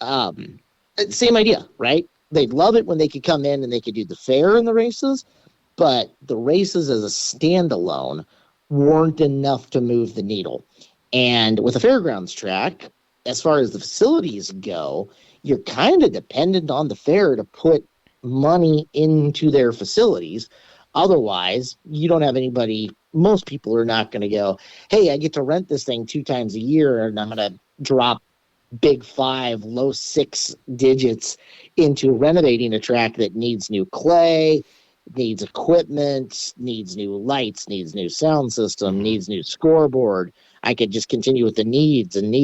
same idea, right? They'd love it when they could come in and they could do the fair and the races, but the races as a standalone weren't enough to move the needle. And with a fairgrounds track, as far as the facilities go, you're kind of dependent on the fair to put money into their facilities. Otherwise, you don't have anybody. Most people are not going to go, hey, I get to rent this thing 2 times a year and I'm going to drop big 5, low 6 digits into renovating a track that needs new clay, needs equipment, needs new lights, needs new sound system, needs new scoreboard. I could just continue with the needs. And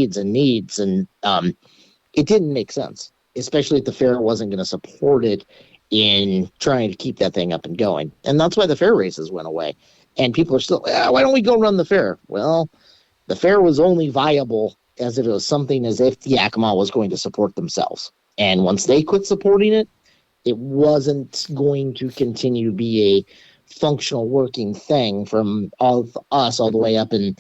it didn't make sense, especially if the fair wasn't going to support it in trying to keep that thing up and going. And that's why the fair races went away. And people are still, why don't we go run the fair? Well, the fair was only viable as if it was something as if Yakima was going to support themselves. And once they quit supporting it, it wasn't going to continue to be a functional working thing from all of us all the way up in,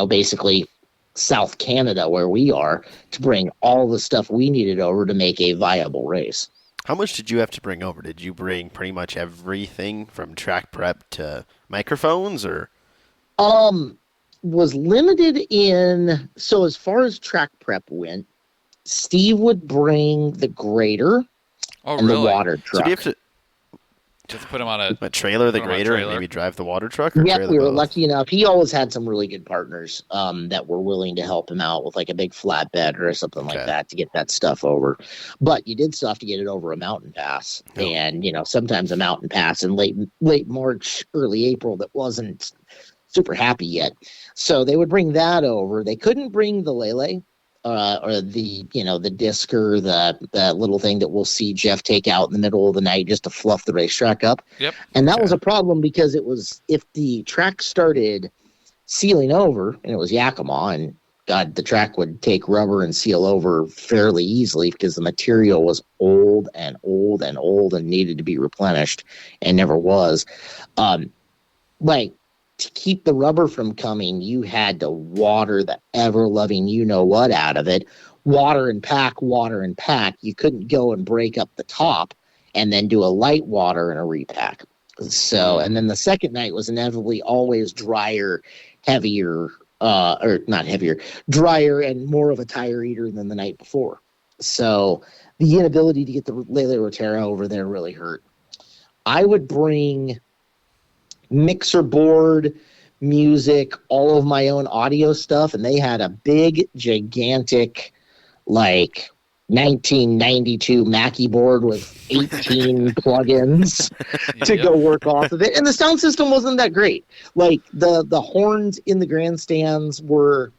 basically South Canada where we are, to bring all the stuff we needed over to make a viable race. How much did you have to bring over? Did you bring pretty much everything from track prep to microphones, or? Was limited in, so as far as track prep went, Steve would bring the grader and the water truck. So do you have to just put him on a trailer, the grader, and maybe drive the water truck? Or yeah, we were lucky enough. He always had some really good partners that were willing to help him out with like a big flatbed or something like that to get that stuff over. But you did still have to get it over a mountain pass. Oh. And, sometimes a mountain pass in late March, early April that wasn't super happy yet. So they would bring that over. They couldn't bring the Lele or the disc or the little thing that we'll see Jeff take out in the middle of the night just to fluff the racetrack up. Yep. And that was a problem because it was, if the track started sealing over, and it was Yakima, and God, the track would take rubber and seal over fairly easily because the material was old and needed to be replenished and never was. To keep the rubber from coming, you had to water the ever-loving you-know-what out of it. Water and pack. You couldn't go and break up the top and then do a light water and a repack. So, and then the second night was inevitably always drier, heavier, or not heavier, drier and more of a tire eater than the night before. So the inability to get the Lele Rotera over there really hurt. I would bring mixer board, music, all of my own audio stuff, and they had a big, gigantic, 1992 Mackie board with 18 plugins to go work off of it. And the sound system wasn't that great. The horns in the grandstands were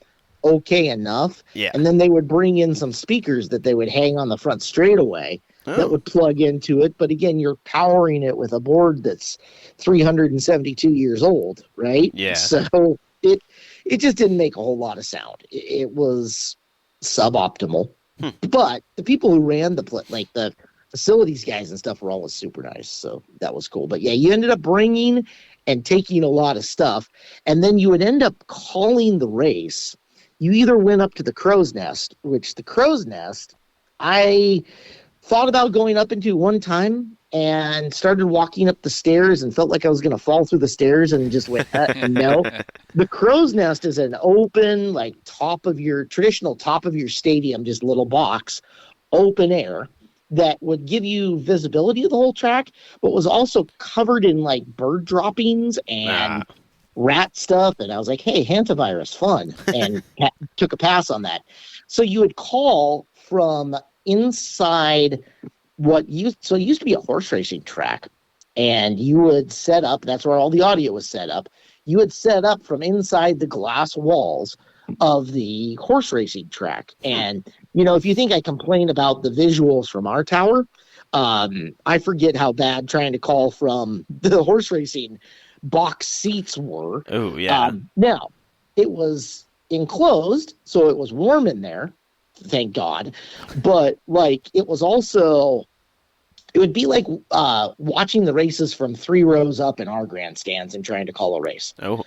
okay enough. Yeah. And then they would bring in some speakers that they would hang on the front straightaway that would plug into it. But again, you're powering it with a board that's 372 years old, right? Yeah. So it just didn't make a whole lot of sound. It was suboptimal. But the people who ran the facilities guys and stuff were always super nice. So that was cool. But yeah, you ended up bringing and taking a lot of stuff. And then you would end up calling the race. You either went up to the Crow's Nest, which the Crow's Nest, I thought about going up into one time and started walking up the stairs and felt like I was going to fall through the stairs and just went, no. The Crow's Nest is an open, traditional top of your stadium, just little box, open air that would give you visibility of the whole track, but was also covered in bird droppings and rat stuff. And I was like, hey, hantavirus, fun. And took a pass on that. So you would call from inside it used to be a horse racing track, and you would set up. That's where all the audio was set up. You would set up from inside the glass walls of the horse racing track. And, if you think I complain about the visuals from our tower, I forget how bad trying to call from the horse racing box seats were. Oh, yeah. Now, it was enclosed, so it was warm in there, thank God. But, it was also... It would be like watching the races from 3 rows up in our grandstands and trying to call a race. Oh.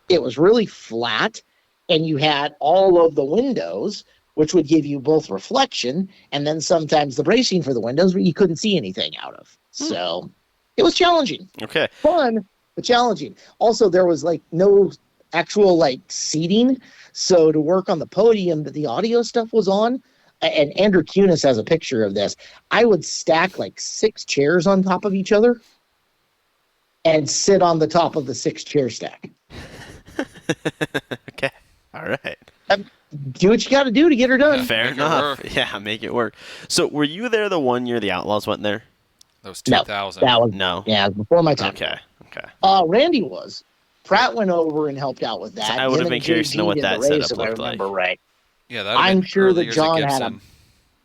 It was really flat, and you had all of the windows, which would give you both reflection and then sometimes the bracing for the windows, but you couldn't see anything out of. So it was challenging. Okay. Fun, but challenging. Also, there was no actual seating. So to work on the podium that the audio stuff was on, and Andrew Kunis has a picture of this, I would stack 6 chairs on top of each other and sit on the top of the 6-chair stack. Okay. All right. Do what you got to do to get her done. Fair enough. Yeah, make it work. So were you there the one year the Outlaws went there? That was 2000. No, that was, No. Yeah, it was before my time. Okay. Randy was. Pratt went over and helped out with that. So I would have been curious to know what that setup if I looked remember like. right. Yeah, I'm sure that John had a.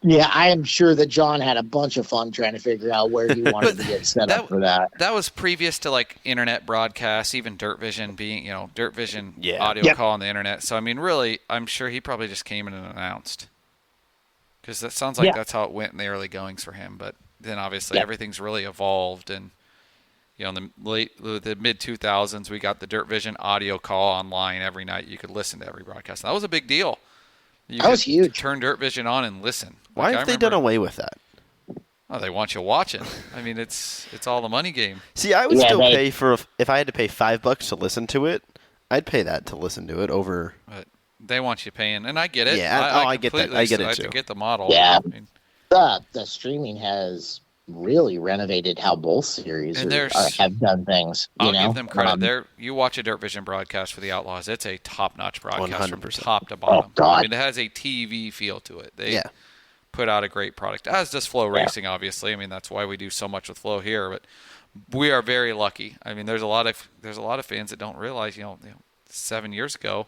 Yeah, I am sure that John had a bunch of fun trying to figure out where he wanted to get set up for that. That was previous to internet broadcasts, even Dirt Vision being, Dirt Vision audio Yep. call on the internet. So, I mean, really, I'm sure he probably just came in and announced. Because that sounds like that's how it went in the early goings for him. But then obviously everything's really evolved. And, in the mid 2000s, we got the Dirt Vision audio call online every night. You could listen to every broadcast. That was a big deal. That was huge. Turn Dirt Vision on and listen. Why have they done away with that? Oh, they want you watching. I mean, it's all the money game. See, I would still pay if I had to pay $5 to listen to it. I'd pay that to listen to it over. But they want you paying, and I get it. Yeah, I get that. I get it too. I get the model. Yeah, I mean, the streaming has really renovated how both series have done things. I'll give them credit. You watch a Dirt Vision broadcast for the Outlaws, it's a top-notch broadcast 100%. From top to bottom. I mean, it has a TV feel to it. They put out a great product, as does Flow Racing, obviously. I mean, that's why we do so much with Flow here. But we are very lucky. I mean, there's a lot of fans that don't realize, 7 years ago,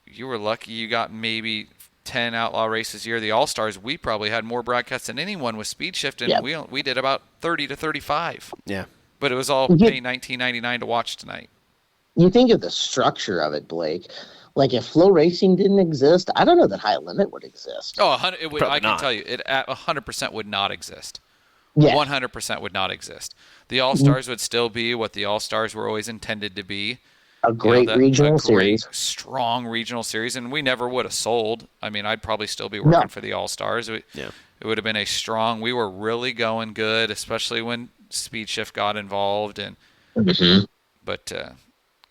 you were lucky you got maybe 10 outlaw races a year. The All-Stars, we probably had more broadcasts than anyone with Speed Shift, and we did about 30 to 35. Yeah. But it was all paying $19.99 to watch tonight. You think of the structure of it, Blake. If Flow Racing didn't exist, I don't know that High Limit would exist. Oh, I can tell you, it 100% would not exist. Yeah. 100% would not exist. The All-Stars would still be what the All-Stars were always intended to be. A great regional series. Strong regional series, and we never would have sold. I mean, I'd probably still be working for the All-Stars. It would have been a strong – we were really going good, especially when Speed Shift got involved. But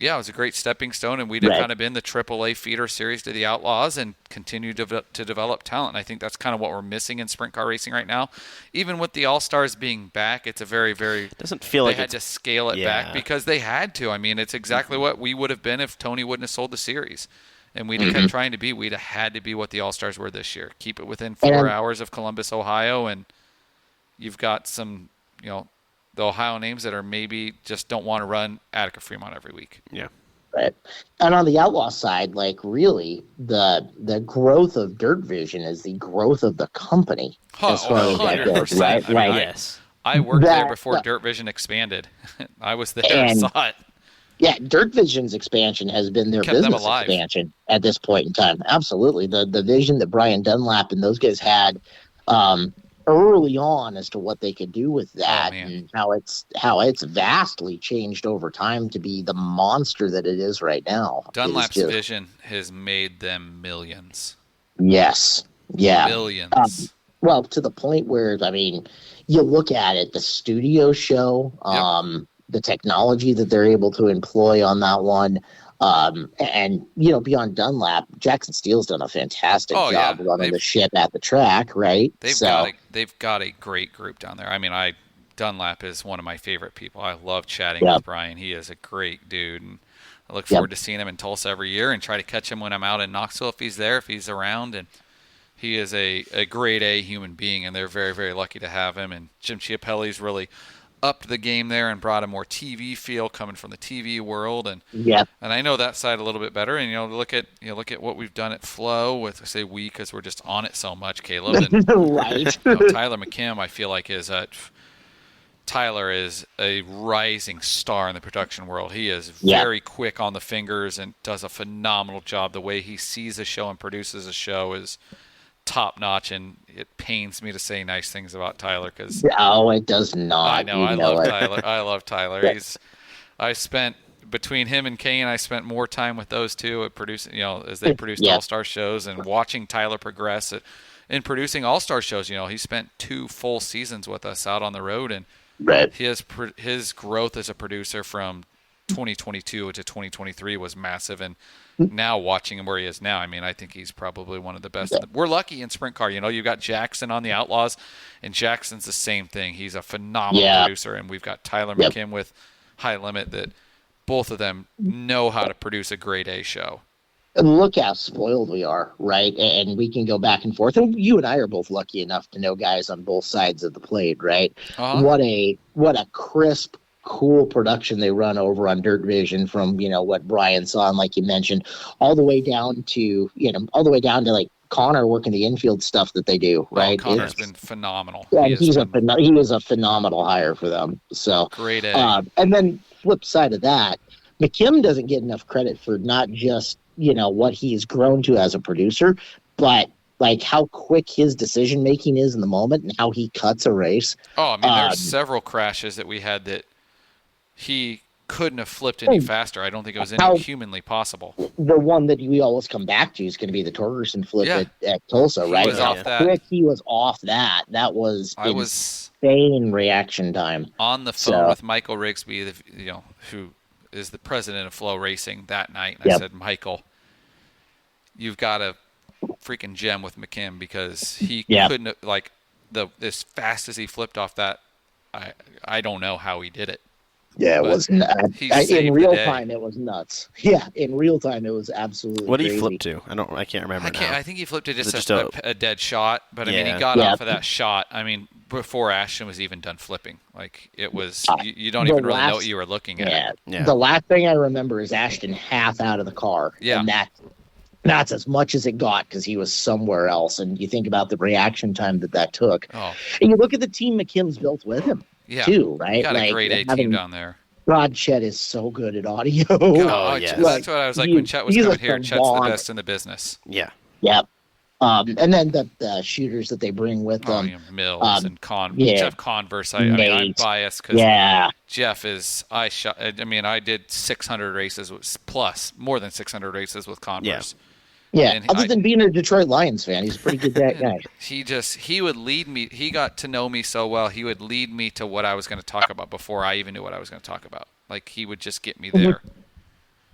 it was a great stepping stone, and we'd have kind of been the AAA feeder series to the Outlaws and continue to develop talent. And I think that's kind of what we're missing in sprint car racing right now. Even with the All-Stars being back, it's a very, very – doesn't feel like they had to scale it back because they had to. I mean, it's exactly what we would have been if Tony wouldn't have sold the series. And we'd have kept trying to be. We'd have had to be what the All-Stars were this year. Keep it within 4 hours of Columbus, Ohio, and you've got some, the Ohio names that are maybe just don't want to run Attica Fremont every week. Yeah. Right. And on the Outlaw side, really, the growth of Dirt Vision is the growth of the company. As far as that goes, right? Yes. I worked there before Dirt Vision expanded. I was there and saw it. Yeah, Dirt Vision's expansion has been their business expansion at this point in time. Absolutely. The vision that Brian Dunlap and those guys had early on as to what they could do with that and how it's vastly changed over time to be the monster that it is right now. Dunlap's vision has made them millions. Yes. Yeah. Millions. Well, to the point where, I mean, you look at it, the studio show, the technology that they're able to employ on that one, and beyond Dunlap, Jackson Steele's done a fantastic job running the ship at the track, right? They've got a great group down there. I mean, Dunlap is one of my favorite people. I love chatting with Brian. He is a great dude, and I look forward to seeing him in Tulsa every year and try to catch him when I'm out in Knoxville if he's around. And he is a grade A human being, and they're very, very lucky to have him. And Jim Chiappelli's really upped the game there and brought a more TV feel coming from the TV world, and and I know that side a little bit better. And look at what we've done at Flow with, I say we because we're just on it so much, Caleb. And, right. Tyler McKim, I feel like Tyler is a rising star in the production world. He is very quick on the fingers and does a phenomenal job. The way he sees a show and produces a show is top notch, and it pains me to say nice things about Tyler because it does not. I know, Tyler. I love Tyler. I spent between him and Kane, I spent more time with those two at producing, as they produced All-Star shows and watching Tyler progress in producing All-Star shows. He spent 2 full seasons with us out on the road, and his growth as a producer from 2022 to 2023 was massive, and now watching him where he is now, I think he's probably one of the best. We're lucky in sprint car. You've got Jackson on the Outlaws, and Jackson's the same thing. He's a phenomenal producer, and we've got Tyler McKim with High Limit that both of them know how to produce a grade A show. And look how spoiled we are, right? And we can go back and forth. And you and I are both lucky enough to know guys on both sides of the plate, right? What a crisp, cool production they run over on Dirt Vision from, what Brian saw, and like you mentioned, all the way down to like Connor working the infield stuff that they do, right? Connor's been phenomenal. Yeah, he was a phenomenal hire for them. So great A. And then flip side of that, McKim doesn't get enough credit for not just what he's grown to as a producer, but like how quick his decision making is in the moment and how he cuts a race. There's several crashes that we had that he couldn't have flipped any faster. I don't think it was any humanly possible. The one that we always come back to is going to be the Torgerson flip at Tulsa, right? He was off that. Quick he was off that. That was insane reaction time. On the phone with Michael Rigsby, who is the president of Flow Racing that night. And I said, Michael, you've got a freaking gem with McKim because he couldn't as fast as he flipped off that. I don't know how he did it. Yeah, it was in real time. It was nuts. Yeah, in real time, it was absolutely. What did crazy. he flip to? I can't remember. I think he flipped to just a dead shot, but he got off of that shot. Before Ashton was even done flipping, like it was. You don't even really know what you were looking at. Yeah. The last thing I remember is Ashton half out of the car. Yeah, and that's as much as it got because he was somewhere else. And you think about the reaction time that took. And you look at the team McKim's built with him. Yeah, too, right? Got a great A team down there. Rod Chet is so good at audio. That's what I was like when Chet was coming here. Chet's the best in the business. Yeah. Yep. And then the shooters that they bring with them. Mills and Jeff Converse. I'm biased because Jeff is. I did 600 races plus, more than 600 races with Converse. Yeah, other than being a Detroit Lions fan, he's a pretty good guy. He would lead me. He got to know me so well. He would lead me to what I was going to talk about before I even knew what I was going to talk about. Like he would just get me there.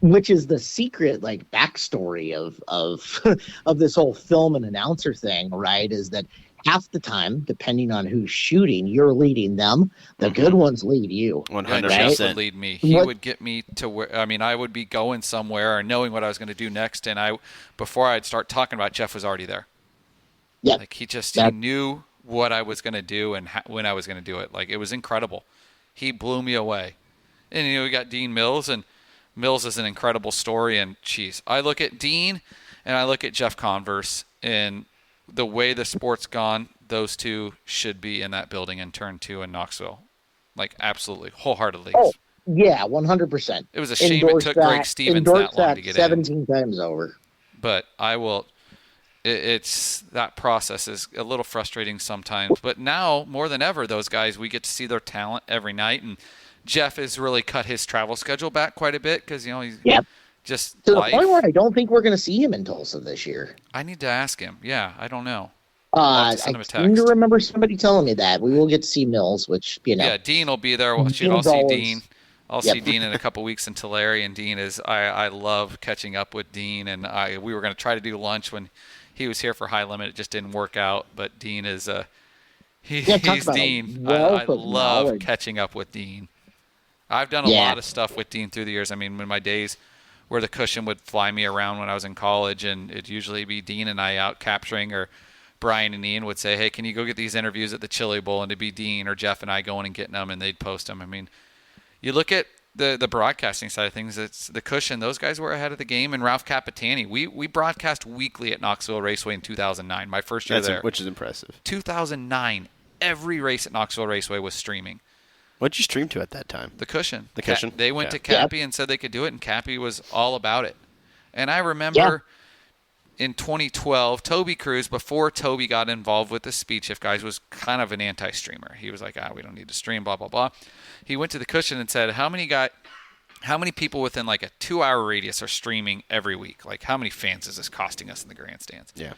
Which is the secret, like backstory of this whole film and announcer thing, right? Is that half the time, depending on who's shooting, you're leading them. The good ones lead you. 100%. Jeff would lead me. He would get me to where. I would be going somewhere or knowing what I was going to do next, and before I'd start talking about, Jeff was already there. Yeah, like he knew what I was going to do and when I was going to do it. Like it was incredible. He blew me away. And we got Dean Mills, and Mills is an incredible story. And I look at Dean and I look at Jeff Converse, and the way the sport's gone, those two should be in that building in Turn 2 in Knoxville. Like, absolutely, wholeheartly. Oh, yeah, 100%. It was a shame it took Greg Stevens that long to get 17 times over. But that process is a little frustrating sometimes. But now, more than ever, those guys, we get to see their talent every night. And Jeff has really cut his travel schedule back quite a bit because, he's... Yep. Just to the point where I don't think we're going to see him in Tulsa this year. I need to ask him. Yeah, I don't know. I seem to remember somebody telling me that. We will get to see Mills, which, Yeah, Dean will be there. I'll see Dean. I'll see Dean in a couple weeks in Tulare, and Dean is. I love catching up with Dean, and we were going to try to do lunch when he was here for High Limit. It just didn't work out, but Dean is he's Dean. I love catching up with Dean. I've done a lot of stuff with Dean through the years. When my days where the cushion would fly me around when I was in college, and it'd usually be Dean and I out capturing or Brian and Ian would say, hey, can you go get these interviews at the Chili Bowl? And it'd be Dean or Jeff and I going and getting them, and they'd post them. I mean, you look at the broadcasting side of things, it's the Cushion. Those guys were ahead of the game. And Ralph Capitani, we broadcast weekly at Knoxville Raceway in 2009, my first year there. Which is impressive. 2009, every race at Knoxville Raceway was streaming. What'd you stream to at that time? The Cushion. The Cushion? They went to Cappy and said they could do it, and Cappy was all about it. And I remember in 2012, Toby Cruz, before Toby got involved with the Speed Shift guys, was kind of an anti-streamer. He was like, we don't need to stream, blah, blah, blah. He went to the Cushion and said, how many people within like a 2-hour radius are streaming every week? Like, how many fans is this costing us in the grandstands? Yeah.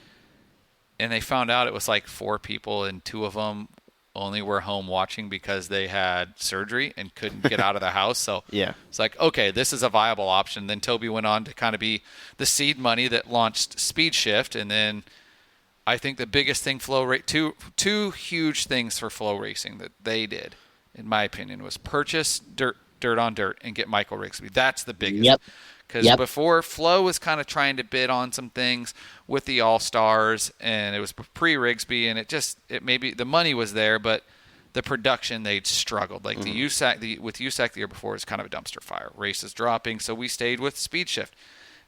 And they found out it was like 4 people, and 2 of them only were home watching because they had surgery and couldn't get out of the house. So it's like, okay, this is a viable option. Then Toby went on to kind of be the seed money that launched Speed Shift. And then I think the biggest thing, two huge things for Flow Racing that they did, in my opinion, was purchase Dirt on Dirt and get Michael Rigsby. That's the biggest. Because before, Flow was kind of trying to bid on some things with the All-Stars, and it was pre-Rigsby, and maybe the money was there, but the production, they'd struggled. Like the USAC, with USAC the year before, was kind of a dumpster fire. Races dropping, so we stayed with Speed Shift.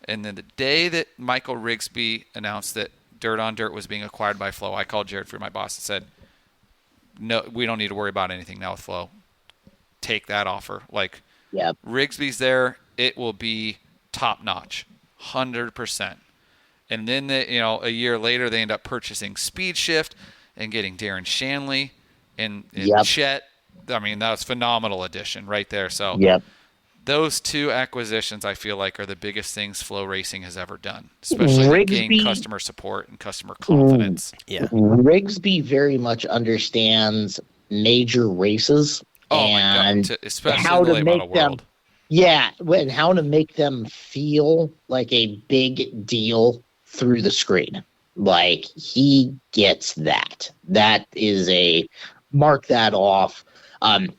And then the day that Michael Rigsby announced that Dirt on Dirt was being acquired by Flow, I called Jared Frew, my boss, and said, no, we don't need to worry about anything now with Flow. Take that offer. Like, Rigsby's there, it will be top-notch, 100%. And then, a year later, they end up purchasing Speed Shift and getting Darren Shanley and Chet. I mean, that was a phenomenal addition right there. So those 2 acquisitions, I feel like, are the biggest things Flow Racing has ever done, especially to gain customer support and customer confidence. Rigsby very much understands major races and especially how to make them. World. And how to make them feel like a big deal through the screen. Like, he gets that. That is mark that off. And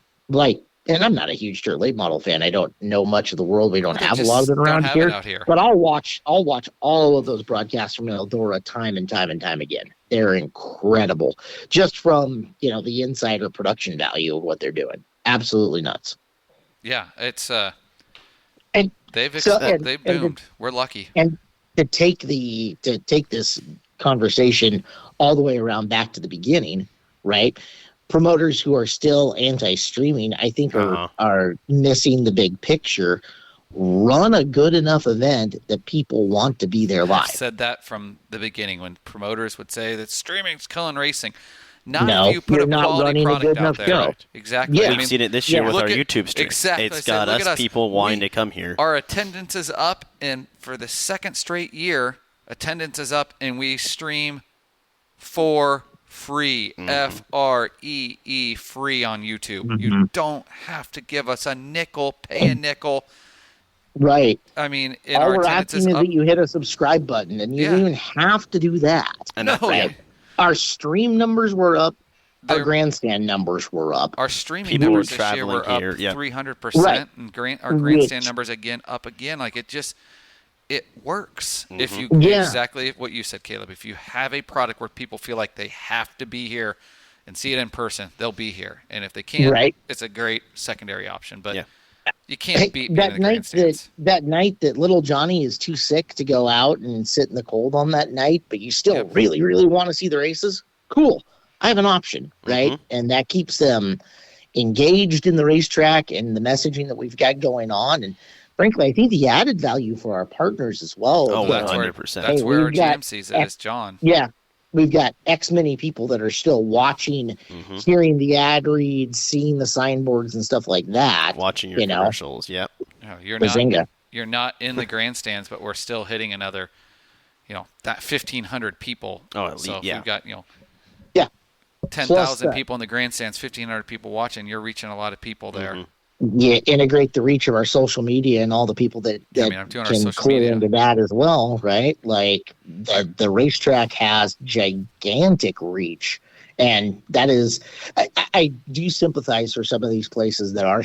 I'm not a huge dirt late model fan. I don't know much of the world. We don't have a lot of it around here. But I'll watch all of those broadcasts from Eldora time and time and time again. They're incredible. Just from, the insider production value of what they're doing. Absolutely nuts. Yeah, it's they've boomed. And we're lucky. And to take this conversation all the way around back to the beginning, right? Promoters who are still anti-streaming, I think, are missing the big picture. Run a good enough event that people want to be there live. I've said that from the beginning when promoters would say that streaming's killing racing. If you put a quality product out there. Right. Exactly. Yeah. We've seen it this year with our YouTube stream. Exactly. It's got us people wanting to come here. Our attendance is up, and for the second straight year, attendance is up, and we stream for free. Free, free on YouTube. You don't have to give us a nickel, pay a nickel. Right. I mean, all we're asking is that you hit a subscribe button, and you don't even have to do that. Our stream numbers were up. Our grandstand numbers were up. Our streaming numbers this year were up 300%, and our grandstand numbers up again. Like, it works. If you exactly what you said, Caleb. If you have a product where people feel like they have to be here and see it in person, they'll be here. And if they can't, it's a great secondary option. But you can't beat that night. That night that little Johnny is too sick to go out and sit in the cold on that night, but you still really, really want to see the races. Cool. I have an option, right? And that keeps them engaged in the racetrack and the messaging that we've got going on. And frankly, I think the added value for our partners as well. Oh, 100%. That's where our GM sees it, is John. Yeah. We've got X many people that are still watching, hearing the ad reads, seeing the signboards and stuff like that. Watching your commercials, No, you're not in the grandstands, but we're still hitting another, that 1,500 people. Oh, at least, so if you've got, 10,000 people in the grandstands, 1,500 people watching, you're reaching a lot of people there. Integrate the reach of our social media and all the people that can clue into that as well, right? Like the racetrack has gigantic reach And that is, I do sympathize for some of these places that are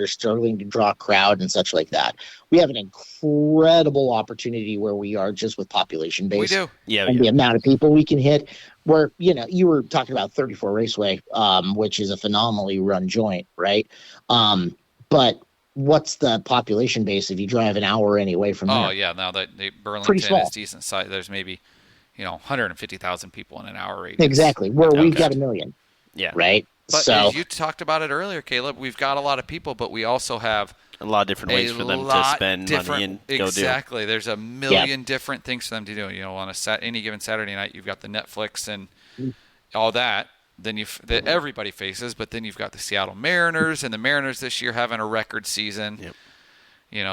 struggling to draw a crowd and such like that. We have an incredible opportunity where we are just with population base. We do. Yeah. And the amount of people we can hit. Where, you were talking about 34 Raceway, which is a phenomenally run joint, right? But what's the population base if you drive an hour anyway from there? Oh, yeah. Now that Burlington is decent size, there's maybe 150,000 people in an hour radius. Exactly. Where we've got 1 million. Yeah. Right? But so, as you talked about it earlier, Caleb, we've got a lot of people, but we also have a lot of different ways for them to spend money and go do. Exactly. There's a million different things for them to do. On any given Saturday night, you've got the Netflix and all that. Then that everybody faces, but then you've got the Seattle Mariners, and the Mariners this year having a record season. Yep.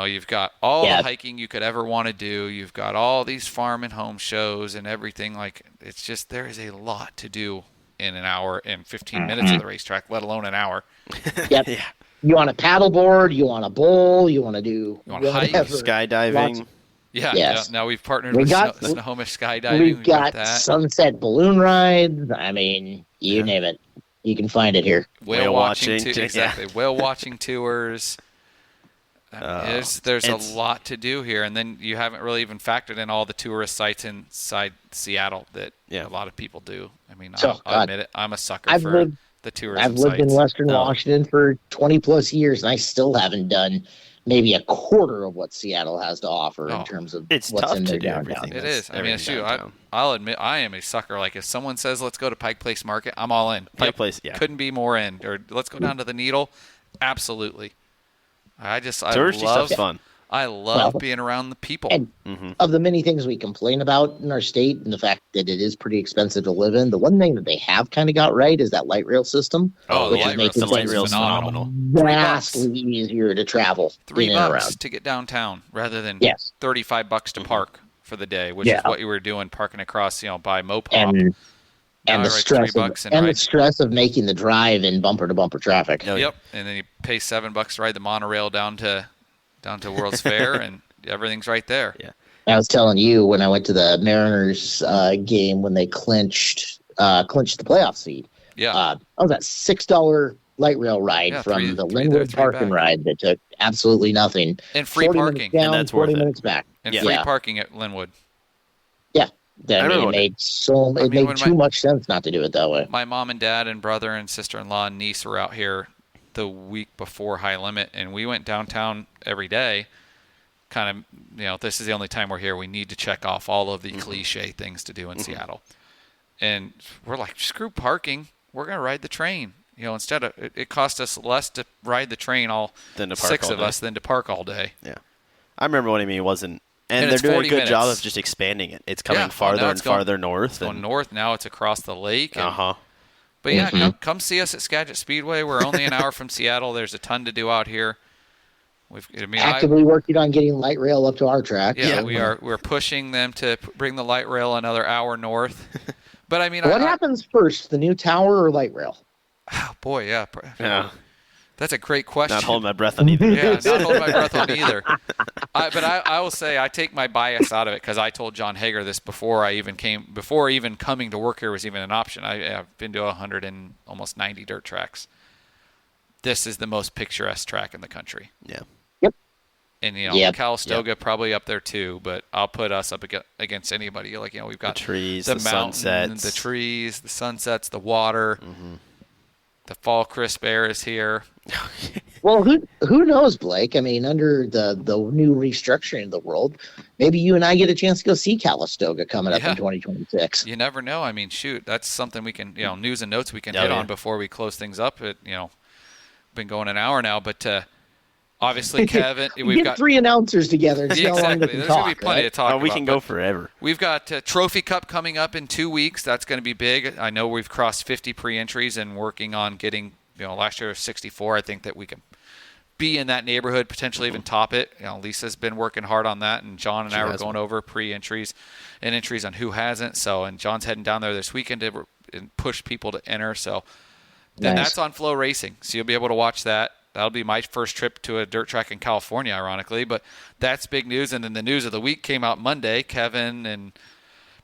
You've got all the hiking you could ever want to do. You've got all these farm and home shows and everything. It's just, there is a lot to do in an hour and 15 minutes of the racetrack, let alone an hour. Yep. Yeah. You want a paddleboard, you want a bowl, you want to do hike, skydiving. Now we've partnered with Snohomish Skydiving. We've got sunset balloon rides. I mean, you name it. You can find it here. Whale watching. Exactly. Whale watching tours. There's a lot to do here, and then you haven't really even factored in all the tourist sites inside Seattle that a lot of people do. I mean, I'll admit it, I'm a sucker for the tourism I've lived in Western Washington for 20 plus years, and I still haven't done maybe a quarter of what Seattle has to offer in terms of what's in their downtown. It is. I mean, shoot, I'll admit I am a sucker. Like, if someone says, let's go to Pike Place Market, I'm all in. Pike Place, couldn't be more in. Or let's go down to the Needle. Absolutely. Touristy stuff's fun. I love being around the people. And of the many things we complain about in our state and the fact that it is pretty expensive to live in, the one thing that they have kind of got right is that light rail system. Oh, the light rail is phenomenal. Vastly easier to travel. $3 to get downtown rather than $35 to park for the day, which is what you were doing parking across, by Mopop. And the stress of making the drive in bumper to bumper traffic. Yep. And then you pay $7 to ride the monorail down to World's Fair, and everything's right there. Yeah. I was telling you when I went to the Mariners game when they clinched the playoff seed. Yeah. I was at $6 light rail ride from the Linwood parking ride that took absolutely nothing. And free parking. Down, and that's 40 worth minutes back. And free parking at Linwood. Yeah. It made too much sense not to do it that way. My mom and dad and brother and sister-in-law and niece were out here the week before High Limit, and we went downtown every day. Kind of, this is the only time we're here. We need to check off all of the cliche things to do in Seattle. And we're like, screw parking. We're going to ride the train. Instead of it cost us less to ride the train six of us than to park all day. Yeah. I remember when it wasn't. And they're doing a good job of just expanding it. It's coming farther and farther north. It's going north. Now it's across the lake. Uh-huh. But come see us at Skagit Speedway. We're only an hour from Seattle. There's a ton to do out here. Actively working on getting light rail up to our track. Yeah, we are. We're pushing them to bring the light rail another hour north. But what happens first, the new tower or light rail? Oh boy, yeah. That's a great question. Not holding my breath on either. Yeah, not holding my breath on either. But I will say I take my bias out of it because I told John Hager this before even coming to work here was even an option. I've been to 100 and almost 90 dirt tracks. This is the most picturesque track in the country. Yeah. Yep. And Calistoga probably up there too, but I'll put us up against anybody. We've got the trees, the mountain, sunsets, the trees, the sunsets, the water. The fall crisp air is here. Well, who knows, Blake? I mean, under the new restructuring of the world, maybe you and I get a chance to go see Calistoga coming up in 2026. You never know. I mean, shoot, that's something we can, news and notes we can hit on before we close things up. Been going an hour now, but obviously, Kevin, we've got 3 announcers together. Exactly. There's going to be plenty to talk about. We can go forever. We've got Trophy Cup coming up in 2 weeks. That's going to be big. I know we've crossed 50 pre-entries and working on getting, last year was 64. I think that we can be in that neighborhood, potentially even top it. Lisa's been working hard on that, and John and I were going over pre-entries and entries on who hasn't. And John's heading down there this weekend to push people to enter. So then that's on Flow Racing. So you'll be able to watch that. That'll be my first trip to a dirt track in California, ironically. But that's big news. And then the news of the week came out Monday. Kevin and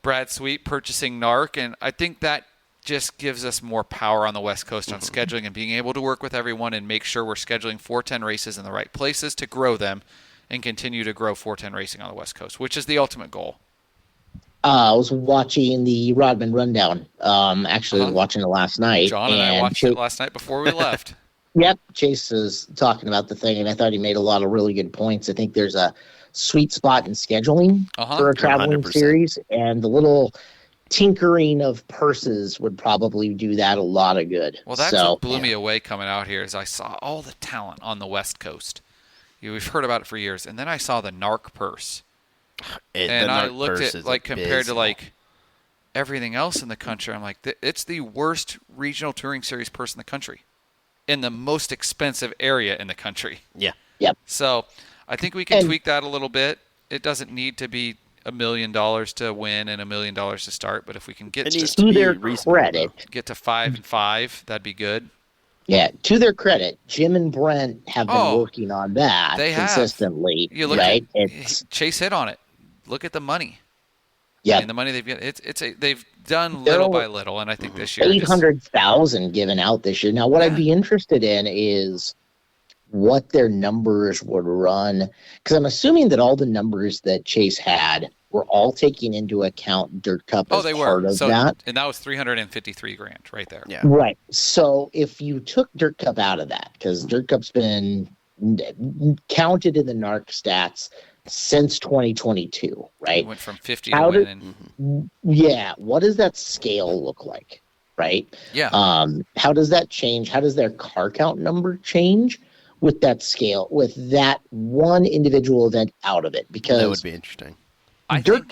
Brad Sweet purchasing NARC. And I think that just gives us more power on the West Coast on scheduling and being able to work with everyone and make sure we're scheduling 410 races in the right places to grow them and continue to grow 410 racing on the West Coast, which is the ultimate goal. I was watching the Rodman Rundown. Actually, watching it last night. John and I watched it last night before we left. Yep, Chase is talking about the thing, and I thought he made a lot of really good points. I think there's a sweet spot in scheduling for a traveling 100%. series, and the little tinkering of purses would probably do that a lot of good. Well, that's what blew me away coming out here is I saw all the talent on the West Coast. We've heard about it for years, and then I saw the NARC purse. And I looked at, like, compared to, like, everything else in the country, I'm like, it's the worst regional touring series purse in the country, in the most expensive area in the country. Yeah. Yep. So I think we can tweak that a little bit. It doesn't need to be $1 million to win and $1 million to start, but if we can get to their credit, get to 5 and 5, that'd be good. Yeah, to their credit, Jim and Brent have been working on that consistently. You look right? Chase hit on it. Look at the money. Yeah, the money they've got. They've done little by little, and I think this year 800,000 given out this year. Now, what I'd be interested in is what their numbers would run, because I'm assuming that all the numbers that Chase had were all taking into account Dirt Cup as part of that. And that was $353,000 right there. Yeah. Right. So if you took Dirt Cup out of that, because Dirt Cup's been counted in the NARC stats since 2022, right? It went from 50 to winning. Yeah. What does that scale look like? Right. Yeah. How does that change? How does their car count number change with that scale, with that one individual event out of it? Because that would be interesting. Dirt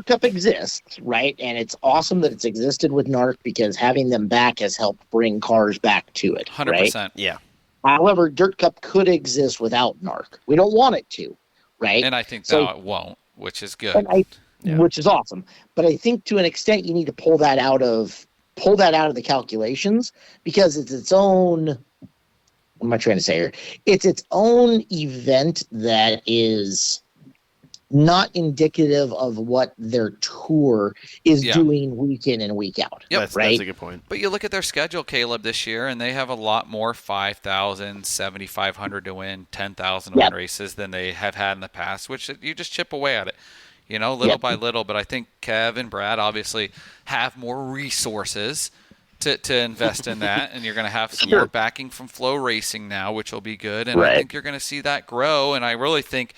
Cup exists, right? And it's awesome that it's existed with NARC because having them back has helped bring cars back to it. 100%. Right? Yeah. However, Dirt Cup could exist without NARC. We don't want it to, right? And I think now it won't, which is good. Which is awesome. But I think to an extent you need to pull that out of the calculations because it's its own. What am I trying to say here? It's its own event that is not indicative of what their tour is doing week in and week out. Yep. Right? That's a good point. But you look at their schedule, Caleb, this year, and they have a lot more 5,000, 7,500 to win, 10,000 to win races than they have had in the past, which you just chip away at it, little by little. But I think Kev and Brad obviously have more resources to invest in that, and you're going to have some more backing from Flow Racing now, which will be good. And I think you're going to see that grow, and I really think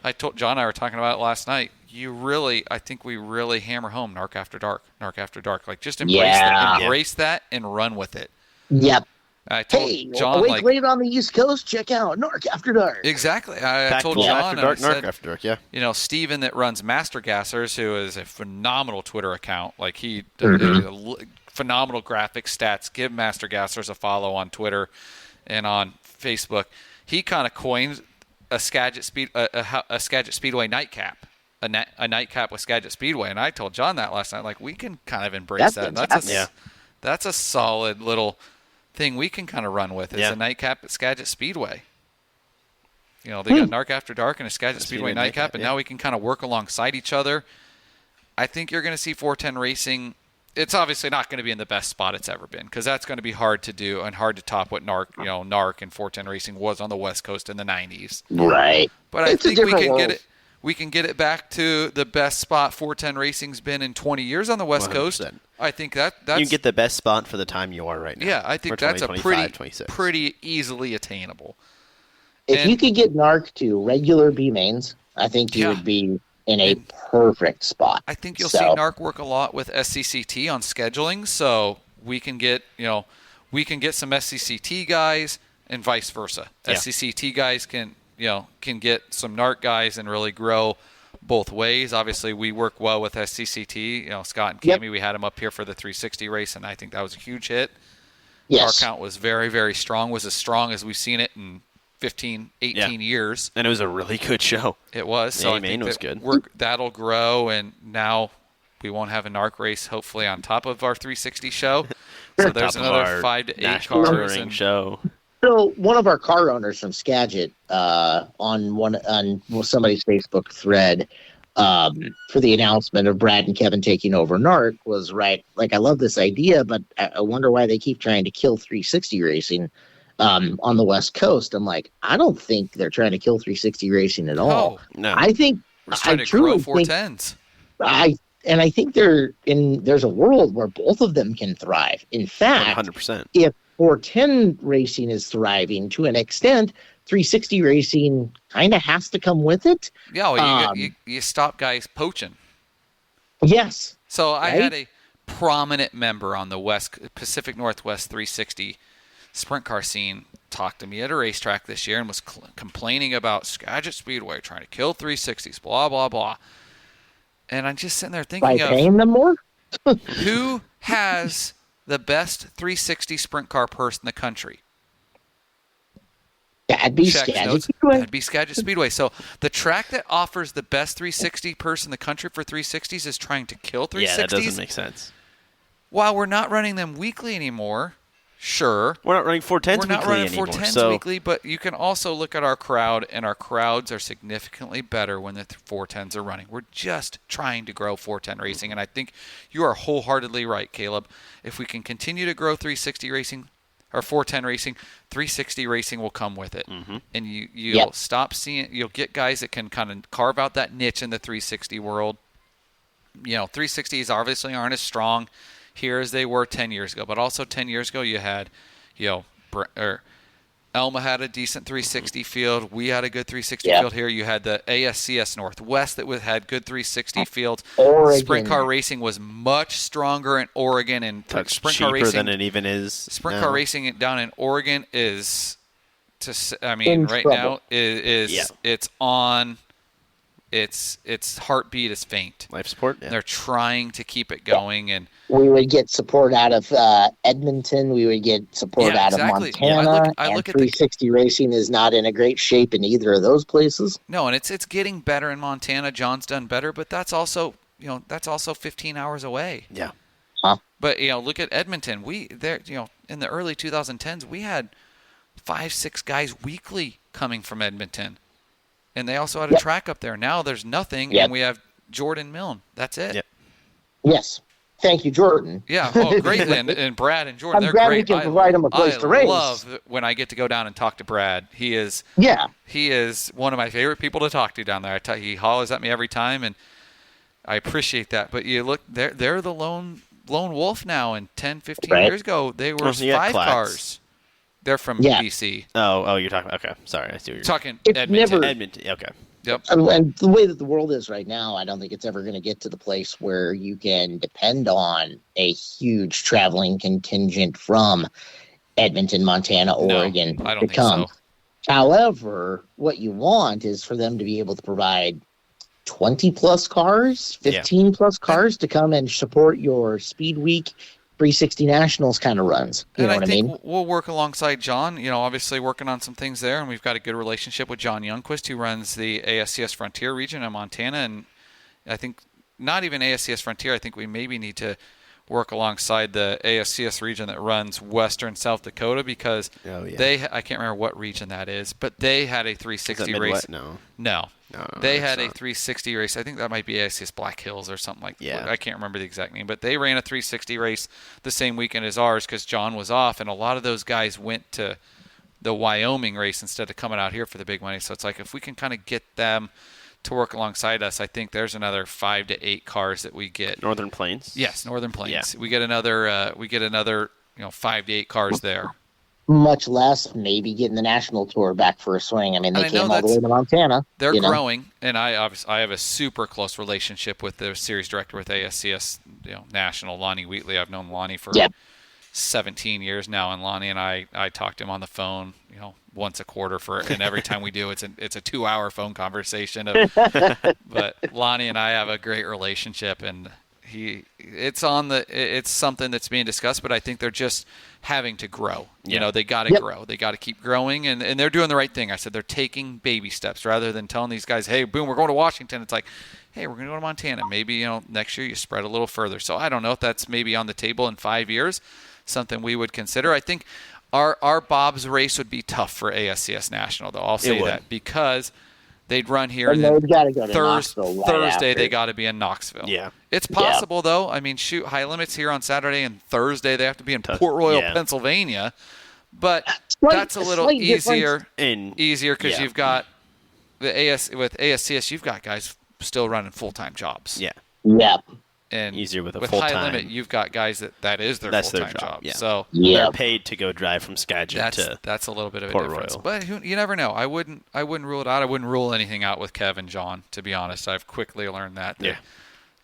I told John and I were talking about it last night. I think we really hammer home NARC After Dark. Like, just embrace that and run with it. Yep. I told John, late on the East Coast, check out NARC After Dark. Exactly. I told John, NARC After Dark, yeah. Steven that runs Master Gassers, who is a phenomenal Twitter account. Like, he phenomenal graphic stats. Give Master Gassers a follow on Twitter and on Facebook. He kind of coined a Skagit Speedway nightcap, a nightcap with Skagit Speedway, and I told John that last night. Like, we can kind of embrace that. That's a solid little thing we can kind of run with. It's a nightcap at Skagit Speedway. They got NARC After Dark and a Skagit Speedway nightcap, and now we can kind of work alongside each other. I think you're going to see 410 racing. It's obviously not going to be in the best spot it's ever been because that's going to be hard to do and hard to top what NARC and 410 racing was on the West Coast in the 90s. Right. But I think we can get it. We can get it back to the best spot 410 racing's been in 20 years on the West 100%. Coast. I think that's you get the best spot for the time you are right now. Yeah, I think that's a pretty easily attainable. If you could get NARC to regular B mains, I think you would be in a perfect spot. I think you'll see NARC work a lot with SCCT on scheduling, so we can get some SCCT guys and vice versa. Yeah. SCCT guys can get some NARC guys and really grow both ways. Obviously, we work well with SCCT. Scott and Cammy, we had them up here for the 360 race, and I think that was a huge hit. Yes. Our count was very, very strong. Was as strong as we've seen it in 15, 18 years. And it was a really good show. It was. So I think was good. That'll grow, and now we won't have a NARC race, hopefully, on top of our 360 show. So there's another 5 to 8 cars. Show. So one of our car owners from Skagit on somebody's Facebook thread for the announcement of Brad and Kevin taking over NARC was right. Like, I love this idea, but I wonder why they keep trying to kill 360 racing on the West Coast. I'm like, I don't think they're trying to kill 360 racing at all. No. I think we're trying to grow 410s. I think there's a world where both of them can thrive. In fact, 100%. If 410 racing is thriving to an extent, 360 racing kind of has to come with it. Yeah, well, you stop guys poaching. Yes. So I had a prominent member on the Pacific Northwest 360 sprint car scene talk to me at a racetrack this year and was complaining about Skagit Speedway trying to kill 360s, blah, blah, blah. And I'm just sitting there thinking by paying them more? Who has the best 360 sprint car purse in the country? That'd be Skagit Speedway. That'd be Skagit Speedway. So the track that offers the best 360 purse in the country for 360s is trying to kill 360s. Yeah, that doesn't make sense. While we're not running them weekly anymore, sure. We're not running 410s weekly anymore. We're not running 410s weekly, but you can also look at our crowd, and our crowds are significantly better when the 410s are running. We're just trying to grow 410 racing, and I think you are wholeheartedly right, Caleb. If we can continue to grow 360 racing, or 410 racing, 360 racing will come with it. Mm-hmm. And you'll stop seeing, you'll get guys that can kind of carve out that niche in the 360 world. 360s obviously aren't as strong here as they were 10 years ago, but also 10 years ago you had, Elma had a decent 360 field. We had a good 360 field here. You had the ASCS Northwest that had good 360 fields. Oregon. Sprint car racing was much stronger in Oregon, and that's sprint cheaper car racing than it even is. Sprint car racing down in Oregon is, right trouble. now it's on. Its heartbeat is faint. Life support. Yeah. They're trying to keep it going, and we would get support out of Edmonton. We would get support out of Montana. Yeah, I look and 360 racing is not in a great shape in either of those places. No, and it's getting better in Montana. John's done better, but that's also 15 hours away. Yeah. Huh? But look at Edmonton. In the early 2010s, we had 5-6 guys weekly coming from Edmonton. And they also had a track up there. Now there's nothing, and we have Jordan Milne. That's it. Yep. Yes. Thank you, Jordan. Yeah, great. And Brad and Jordan, they're glad great. we can provide them a place to race. I love when I get to go down and talk to Brad. He is one of my favorite people to talk to down there. He hollers at me every time, and I appreciate that. But you look, they're the lone wolf now. And 10, 15 years ago, they were 5 cars. They're from BC. Oh, you're talking. Okay, sorry. I see what you're talking. Edmonton. Edmonton. Okay. Yep. And the way that the world is right now, I don't think it's ever going to get to the place where you can depend on a huge traveling contingent from Edmonton, Montana, Oregon I don't to think come. so. However, what you want is for them to be able to provide 20 plus cars, 15 plus cars to come and support your Speed Week 360 Nationals kind of runs. You know what I mean? We'll work alongside John, obviously working on some things there, and we've got a good relationship with John Youngquist, who runs the ASCS Frontier region in Montana, and I think not even ASCS Frontier, I think we maybe need to work alongside the ASCS region that runs Western South Dakota, because I can't remember what region that is, but they had a 360 race. No. They had a 360 race. I think that might be ASCS Black Hills or something like that. Yeah. I can't remember the exact name, but they ran a 360 race the same weekend as ours because John was off, and a lot of those guys went to the Wyoming race instead of coming out here for the big money. So it's like if we can kind of get them to work alongside us, I think there's another 5 to 8 cars that we get. Northern Plains? Yes, Northern Plains. Yeah. We get another 5 to 8 cars there. Much less maybe getting the national tour back for a swing. I mean, they came all the way to Montana. They're growing, and I have a super close relationship with the series director with ASCS National, Lonnie Wheatley. I've known Lonnie for 17 years now, and Lonnie and I talk to him on the phone, once a quarter and every time we do, it's a 2-hour phone conversation. But Lonnie and I have a great relationship, and it's something that's being discussed, but I think they're just having to grow. They got to grow. They got to keep growing, and they're doing the right thing. I said they're taking baby steps rather than telling these guys, hey, boom, we're going to Washington. It's like, hey, we're going to go to Montana. Maybe, next year you spread a little further. So I don't know if that's maybe on the table in 5 years, something we would consider. I think our Bob's race would be tough for ASCS National, though. I'll say that because they'd run here. And they've got to go to Knoxville right Thursday, after. they got to be in Knoxville. Yeah. It's possible, though. I mean, shoot, high limits here on Saturday and Thursday. They have to be in Port Royal, Pennsylvania. But that's a little easier because you've got with ASCS, you've got guys still running full-time jobs. Yeah. Yeah. And easier with with full-time. high limit, you've got guys that is their full-time job. Yeah. So they're paid to go drive from Skagit to that's a little bit of a Port difference. Royal. But you never know. I wouldn't rule it out. I wouldn't rule anything out with Kev and John, to be honest. I've quickly learned that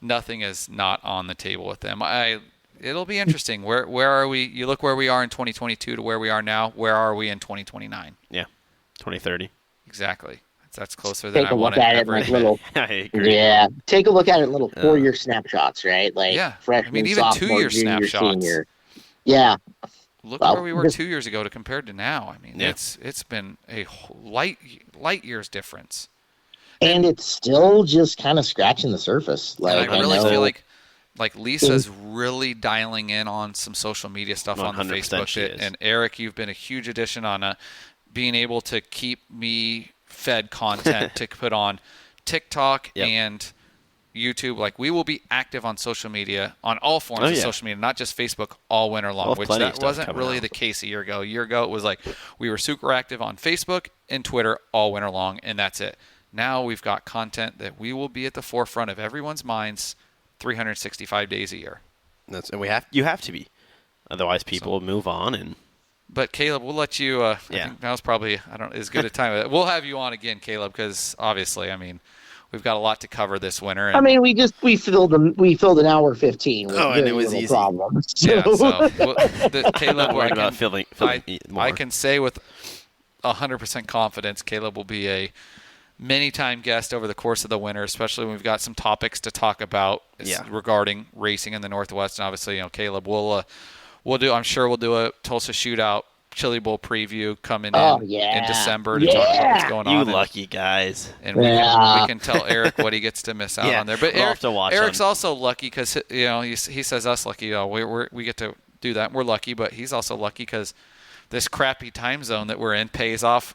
nothing is not on the table with them. It'll be interesting. Where are we? You look where we are in 2022 to where we are now. Where are we in 2029? Yeah, 2030. Exactly. That's closer than Take I a want look to at it ever like admit. little. I agree. Yeah, take a look at it in little 4-year snapshots, right? Like freshman, I mean, even sophomore, 2-year junior, snapshots. senior. Yeah. Look where we were 2 years ago to compared to now. I mean, it's been a light years difference. And it's still just kind of scratching the surface. Like I really feel like Lisa's really dialing in on some social media stuff on the Facebook. And Erik, you've been a huge addition on being able to keep me fed content to put on TikTok and YouTube. Like, we will be active on social media, on all forms of social media, not just Facebook, all winter long, which that wasn't really the case a year ago. A year ago, it was like we were super active on Facebook and Twitter all winter long, and that's it. Now we've got content that we will be at the forefront of everyone's minds 365 days a year. And you have to be. Otherwise, people will move on. But Kaleb, we'll let you. I think now's probably as good a time. We'll have you on again, Kaleb, because obviously, I mean, we've got a lot to cover this winter. And, I mean, we filled an hour 15. With and it was easy. Problems. Yeah, so Kaleb, worried about filling more. I can say with 100% confidence, Kaleb will be a many-time guest over the course of the winter, especially when we've got some topics to talk about regarding racing in the Northwest. And obviously, Kaleb, we'll do a Tulsa Shootout Chili Bowl preview coming in December to talk about what's going on. You lucky guys. And we can tell Erik what he gets to miss out on there. But Erik's him. also lucky because he says us lucky. We get to do that. We're lucky, but he's also lucky because this crappy time zone that we're in pays off.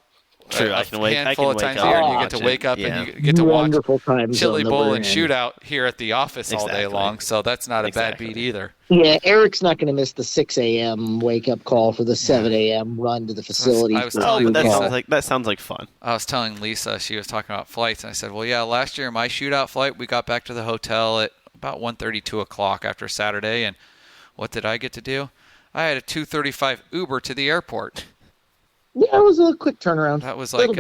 True, I can wake a up here, and you get to wake up and you get to watch Chili Bowl and Shootout here at the office all day long. So that's not a bad beat either. Yeah, Erik's not going to miss the 6 a.m. wake-up call for the 7 a.m. run to the facility. That sounds like fun. I was telling Lisa, she was talking about flights, and I said, well, yeah, last year my Shootout flight, we got back to the hotel at about 1:30, 2 o'clock after Saturday, and what did I get to do? I had a 2:35 Uber to the airport. Yeah, it was a quick turnaround. That was like,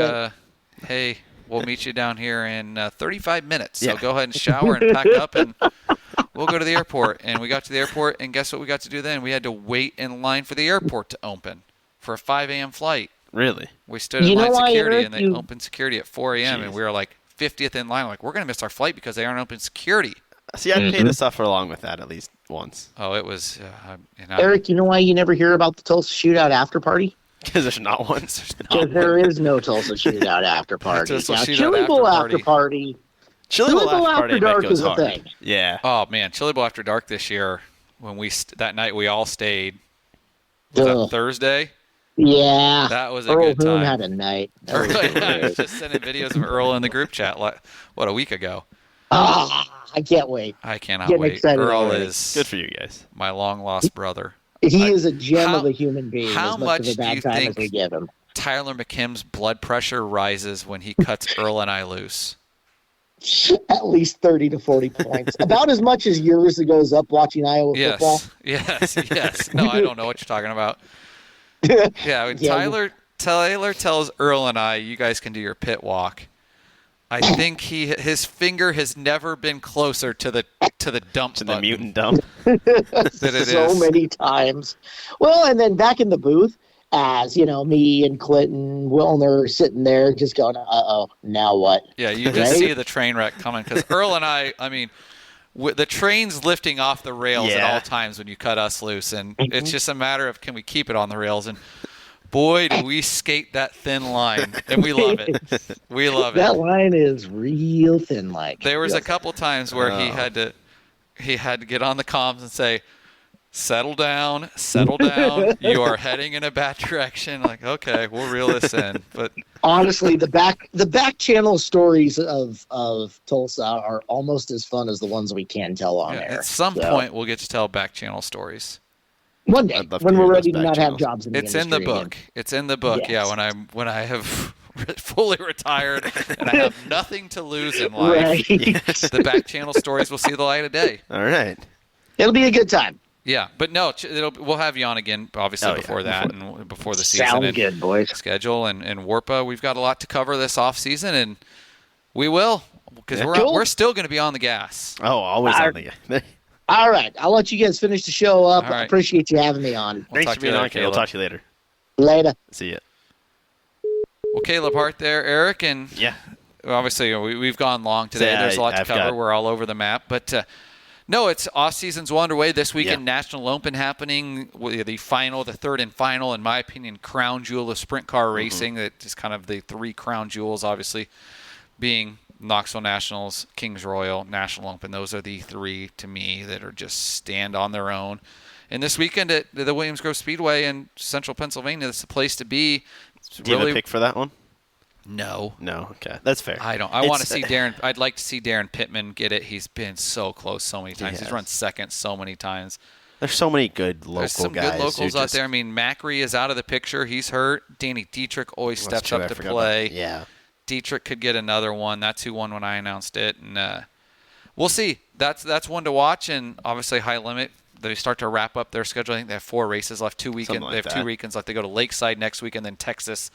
hey, we'll meet you down here in 35 minutes. So go ahead and shower and pack up, and we'll go to the airport. And we got to the airport, and guess what we got to do then? We had to wait in line for the airport to open for a 5 a.m. flight. Really? We stood in line security, and they opened security at 4 a.m., and we were like 50th in line. Like, we're going to miss our flight because they aren't open security. See, I'd pay to suffer along with that at least once. Oh, it was... Erik, you know why you never hear about the Tulsa Shootout after party? Because there's not one. Because there is no Tulsa Shootout after party. Chili Bowl after party. Chili Bowl after dark is a thing. Yeah. Oh man, Chili Bowl after dark this year. When that night we all stayed. Was that Thursday? Yeah. That was a Earl good time. Boone had a night. I was just sending videos of Earl in the group chat. A week ago. I can't wait. I cannot wait. Earl is good for you guys. My long lost brother. He is a gem of a human being. How much of a bad do you time think as we give him. Tyler McKim's blood pressure rises when he cuts Earl and I loose? At least 30 to 40 points. About as much as yours goes up watching Iowa football. Yes. No, I don't know what you're talking about. Yeah, when Tyler tells Earl and I, you guys can do your pit walk. I think his finger has never been closer to the dump to button. The mutant dump. So many times. Well, and then back in the booth, as me and Clinton Wilner sitting there just going, now what? Yeah, you just see the train wreck coming because Earl and I mean, the train's lifting off the rails at all times when you cut us loose, and it's just a matter of can we keep it on the rails. And boy, do we skate that thin line, and we love it. We love it. That line is real thin, like. There was a couple times where he had to get on the comms and say, settle down. You are heading in a bad direction. Like, okay, we'll reel this in. But honestly, the back channel stories of Tulsa are almost as fun as the ones we can tell on air. At some point, we'll get to tell back channel stories. One day, when we're ready to not have jobs in the industry. It's in the book. Again. It's in the book. Yes. Yeah, when I have fully retired and I have nothing to lose in life, right. The back channel stories will see the light of day. All right. It'll be a good time. Yeah, but no, we'll have you on again, obviously, before the season. Sound good, boys. Schedule and Warpa. We've got a lot to cover this off season, and we will, because we're still going to be on the gas. Oh, always on the gas. All right, I'll let you guys finish the show up. Right. I appreciate you having me on. Thanks for being on, Caleb. We'll talk to you later. Later. See ya. Well, Kaleb Hart there, Erik, and obviously we've gone long today. There's a lot to cover. We're all over the map, but. No, it's off-season's well underway. This weekend, National Open happening. The third and final, in my opinion, crown jewel of sprint car racing. That is kind of the three crown jewels, obviously, being Knoxville Nationals, Kings Royal, National Open. Those are the three, to me, that are just stand on their own. And this weekend at the Williams Grove Speedway in central Pennsylvania, that's the place to be. Do you have a pick for that one? No. Okay, that's fair. I don't. I want to see Darren. I'd like to see Darren Pittman get it. He's been so close so many times. He's run second so many times. There's so many good local guys. There's some good locals out there. I mean, Macri is out of the picture. He's hurt. Danny Dietrich always steps up to play. Yeah. Dietrich could get another one. That's who won when I announced it, and we'll see. That's one to watch, and obviously High Limit. They start to wrap up their schedule. I think they have 4 races left. 2 weekends. They have 2 weekends left. They go to Lakeside next week, and then Texas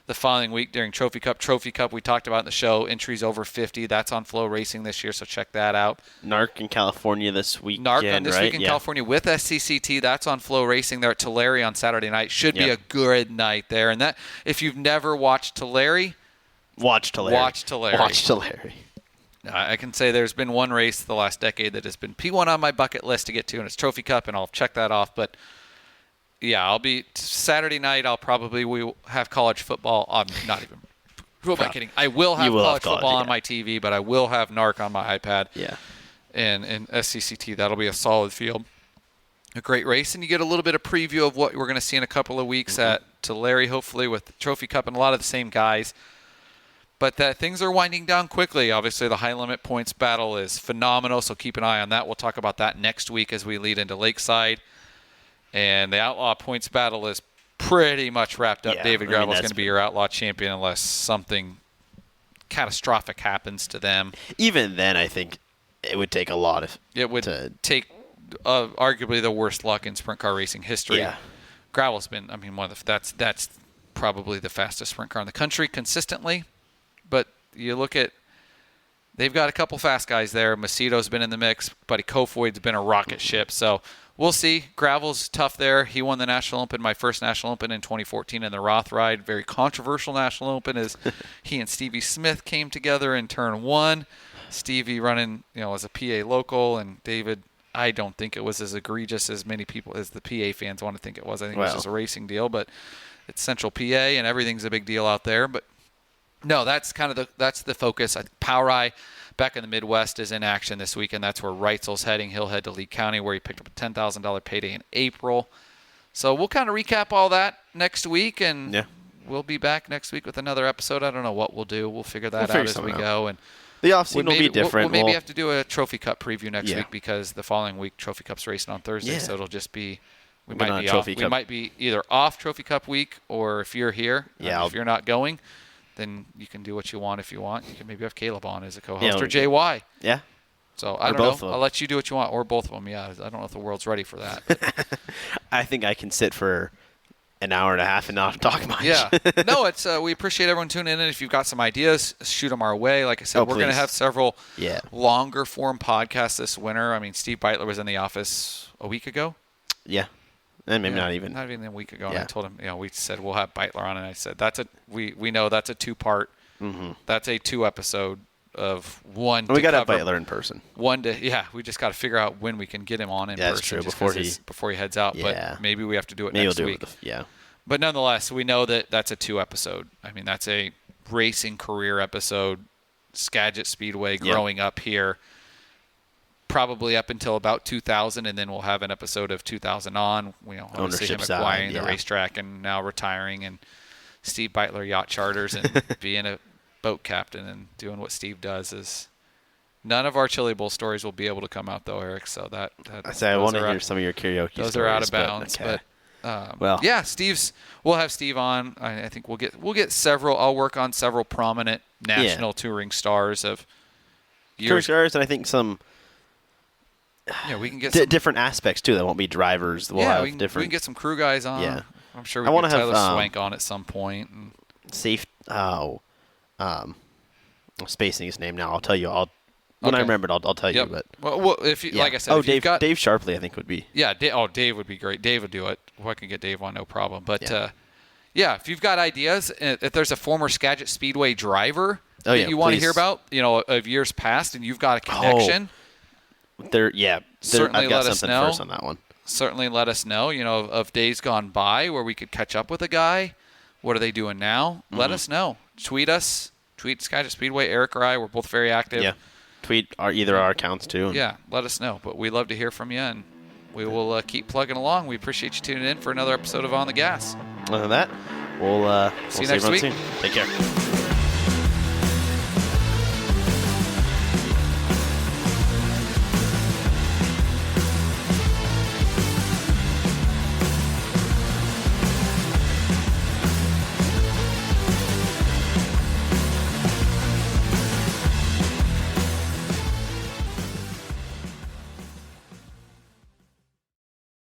the following week during Trophy Cup. Trophy Cup, we talked about in the show, entries over 50. That's on Flow Racing this year, so check that out. NARC in California this weekend, NARC this week in California with SCCT. That's on Flow Racing. They're at Tulare on Saturday night. Should be a good night there. And that, if you've never watched Tulare, watch Tulare. Watch Tulare. I can say there's been one race the last decade that has been P1 on my bucket list to get to, and it's Trophy Cup, and I'll check that off. But yeah, I'll be Saturday night. We will have college football. I'm not even. Who am I kidding? I will have college football on my TV, but I will have NARC on my iPad. Yeah. And SCCT, that'll be a solid field. A great race, and you get a little bit of preview of what we're going to see in a couple of weeks at Tulare, hopefully with the Trophy Cup and a lot of the same guys. But things are winding down quickly. Obviously, the high limit points battle is phenomenal, so keep an eye on that. We'll talk about that next week as we lead into Lakeside. And the Outlaw points battle is pretty much wrapped up. David Gravel is going to be your Outlaw champion unless something catastrophic happens to them. Even then, I think it would take a lot of. It would take arguably the worst luck in sprint car racing history. Yeah. Gravel's been, that's probably the fastest sprint car in the country consistently. But you look at, they've got a couple fast guys there. Macedo's been in the mix. Buddy Kofoid's been a rocket ship. So we'll see. Gravel's tough there. He won the National Open, my first National Open in 2014 in the Roth ride. Very controversial National Open as he and Stevie Smith came together in turn 1. Stevie running, as a PA local, and David, I don't think it was as egregious as many people, as the PA fans want to think it was. I think it was just a racing deal, but it's Central PA and everything's a big deal out there. But no, that's kind of that's the focus. I think Powry back in the Midwest is in action this weekend. That's where Reitzel's heading. He'll head to Lee County where he picked up a $10,000 payday in April. So we'll kind of recap all that next week, and we'll be back next week with another episode. I don't know what we'll do. We'll figure that out as we go. And the offseason will be different. We'll maybe have to do a Trophy Cup preview next week because the following week Trophy Cup's racing on Thursday, so it'll just be we might be off. We might be either off Trophy Cup week, or if you're here, if you're not going, then you can do what you want. If you want, you can maybe have Caleb on as a co-host or JY. Yeah. So I don't know. I'll let you do what you want, or both of them. Yeah, I don't know if the world's ready for that. I think I can sit for an hour and a half and not talk much. Yeah. No, it's we appreciate everyone tuning in. If you've got some ideas, shoot them our way. Like I said, we're going to have several longer form podcasts this winter. I mean, Steve Beitler was in the office a week ago. Yeah. And maybe not even a week ago. And I told him, we said we'll have Beitler on, and I said we know that's a 2-part. That's a 2-episode of one. We got to have Beitler in person. We just got to figure out when we can get him on in person. That's true. Before he heads out. But maybe we have to do it next week. But nonetheless, we know that's a 2-episode. I mean, that's a racing career episode. Skagit Speedway, growing up here. probably up until about 2000, and then we'll have an episode of 2000 on. Obviously him acquiring the racetrack and now retiring, and Steve Beitler yacht charters and being a boat captain and doing what Steve does is. None of our Chili Bowl stories will be able to come out though, Eric. So I want to hear some of your karaoke stories. Those are out of bounds, but yeah, we'll have Steve on. I think we'll get several. I'll work on several prominent national touring stars of years. Stars, and I think some. Yeah, we can get different aspects too. That won't be drivers. We can get some crew guys on. Yeah, I'm sure we can get Tyler Swank on at some point. And I'm spacing his name now. I'll tell you. When I remember it, I'll tell you. But well, if you like I said, Dave Sharpley, I think would be. Yeah, Dave would be great. Dave would do it. I can get Dave on, no problem. But if you've got ideas, if there's a former Skagit Speedway driver that you want to hear about, of years past, and you've got a connection, certainly let us know. First on that one. Certainly let us know. Of days gone by where we could catch up with a guy. What are they doing now? Let us know. Tweet us. Tweet Skagit Speedway. Eric or I. We're both very active. Yeah. Tweet either our accounts too. Yeah, let us know. But we love to hear from you, and we will keep plugging along. We appreciate you tuning in for another episode of On the Gas. Other than that, we'll see you next week. Soon. Take care.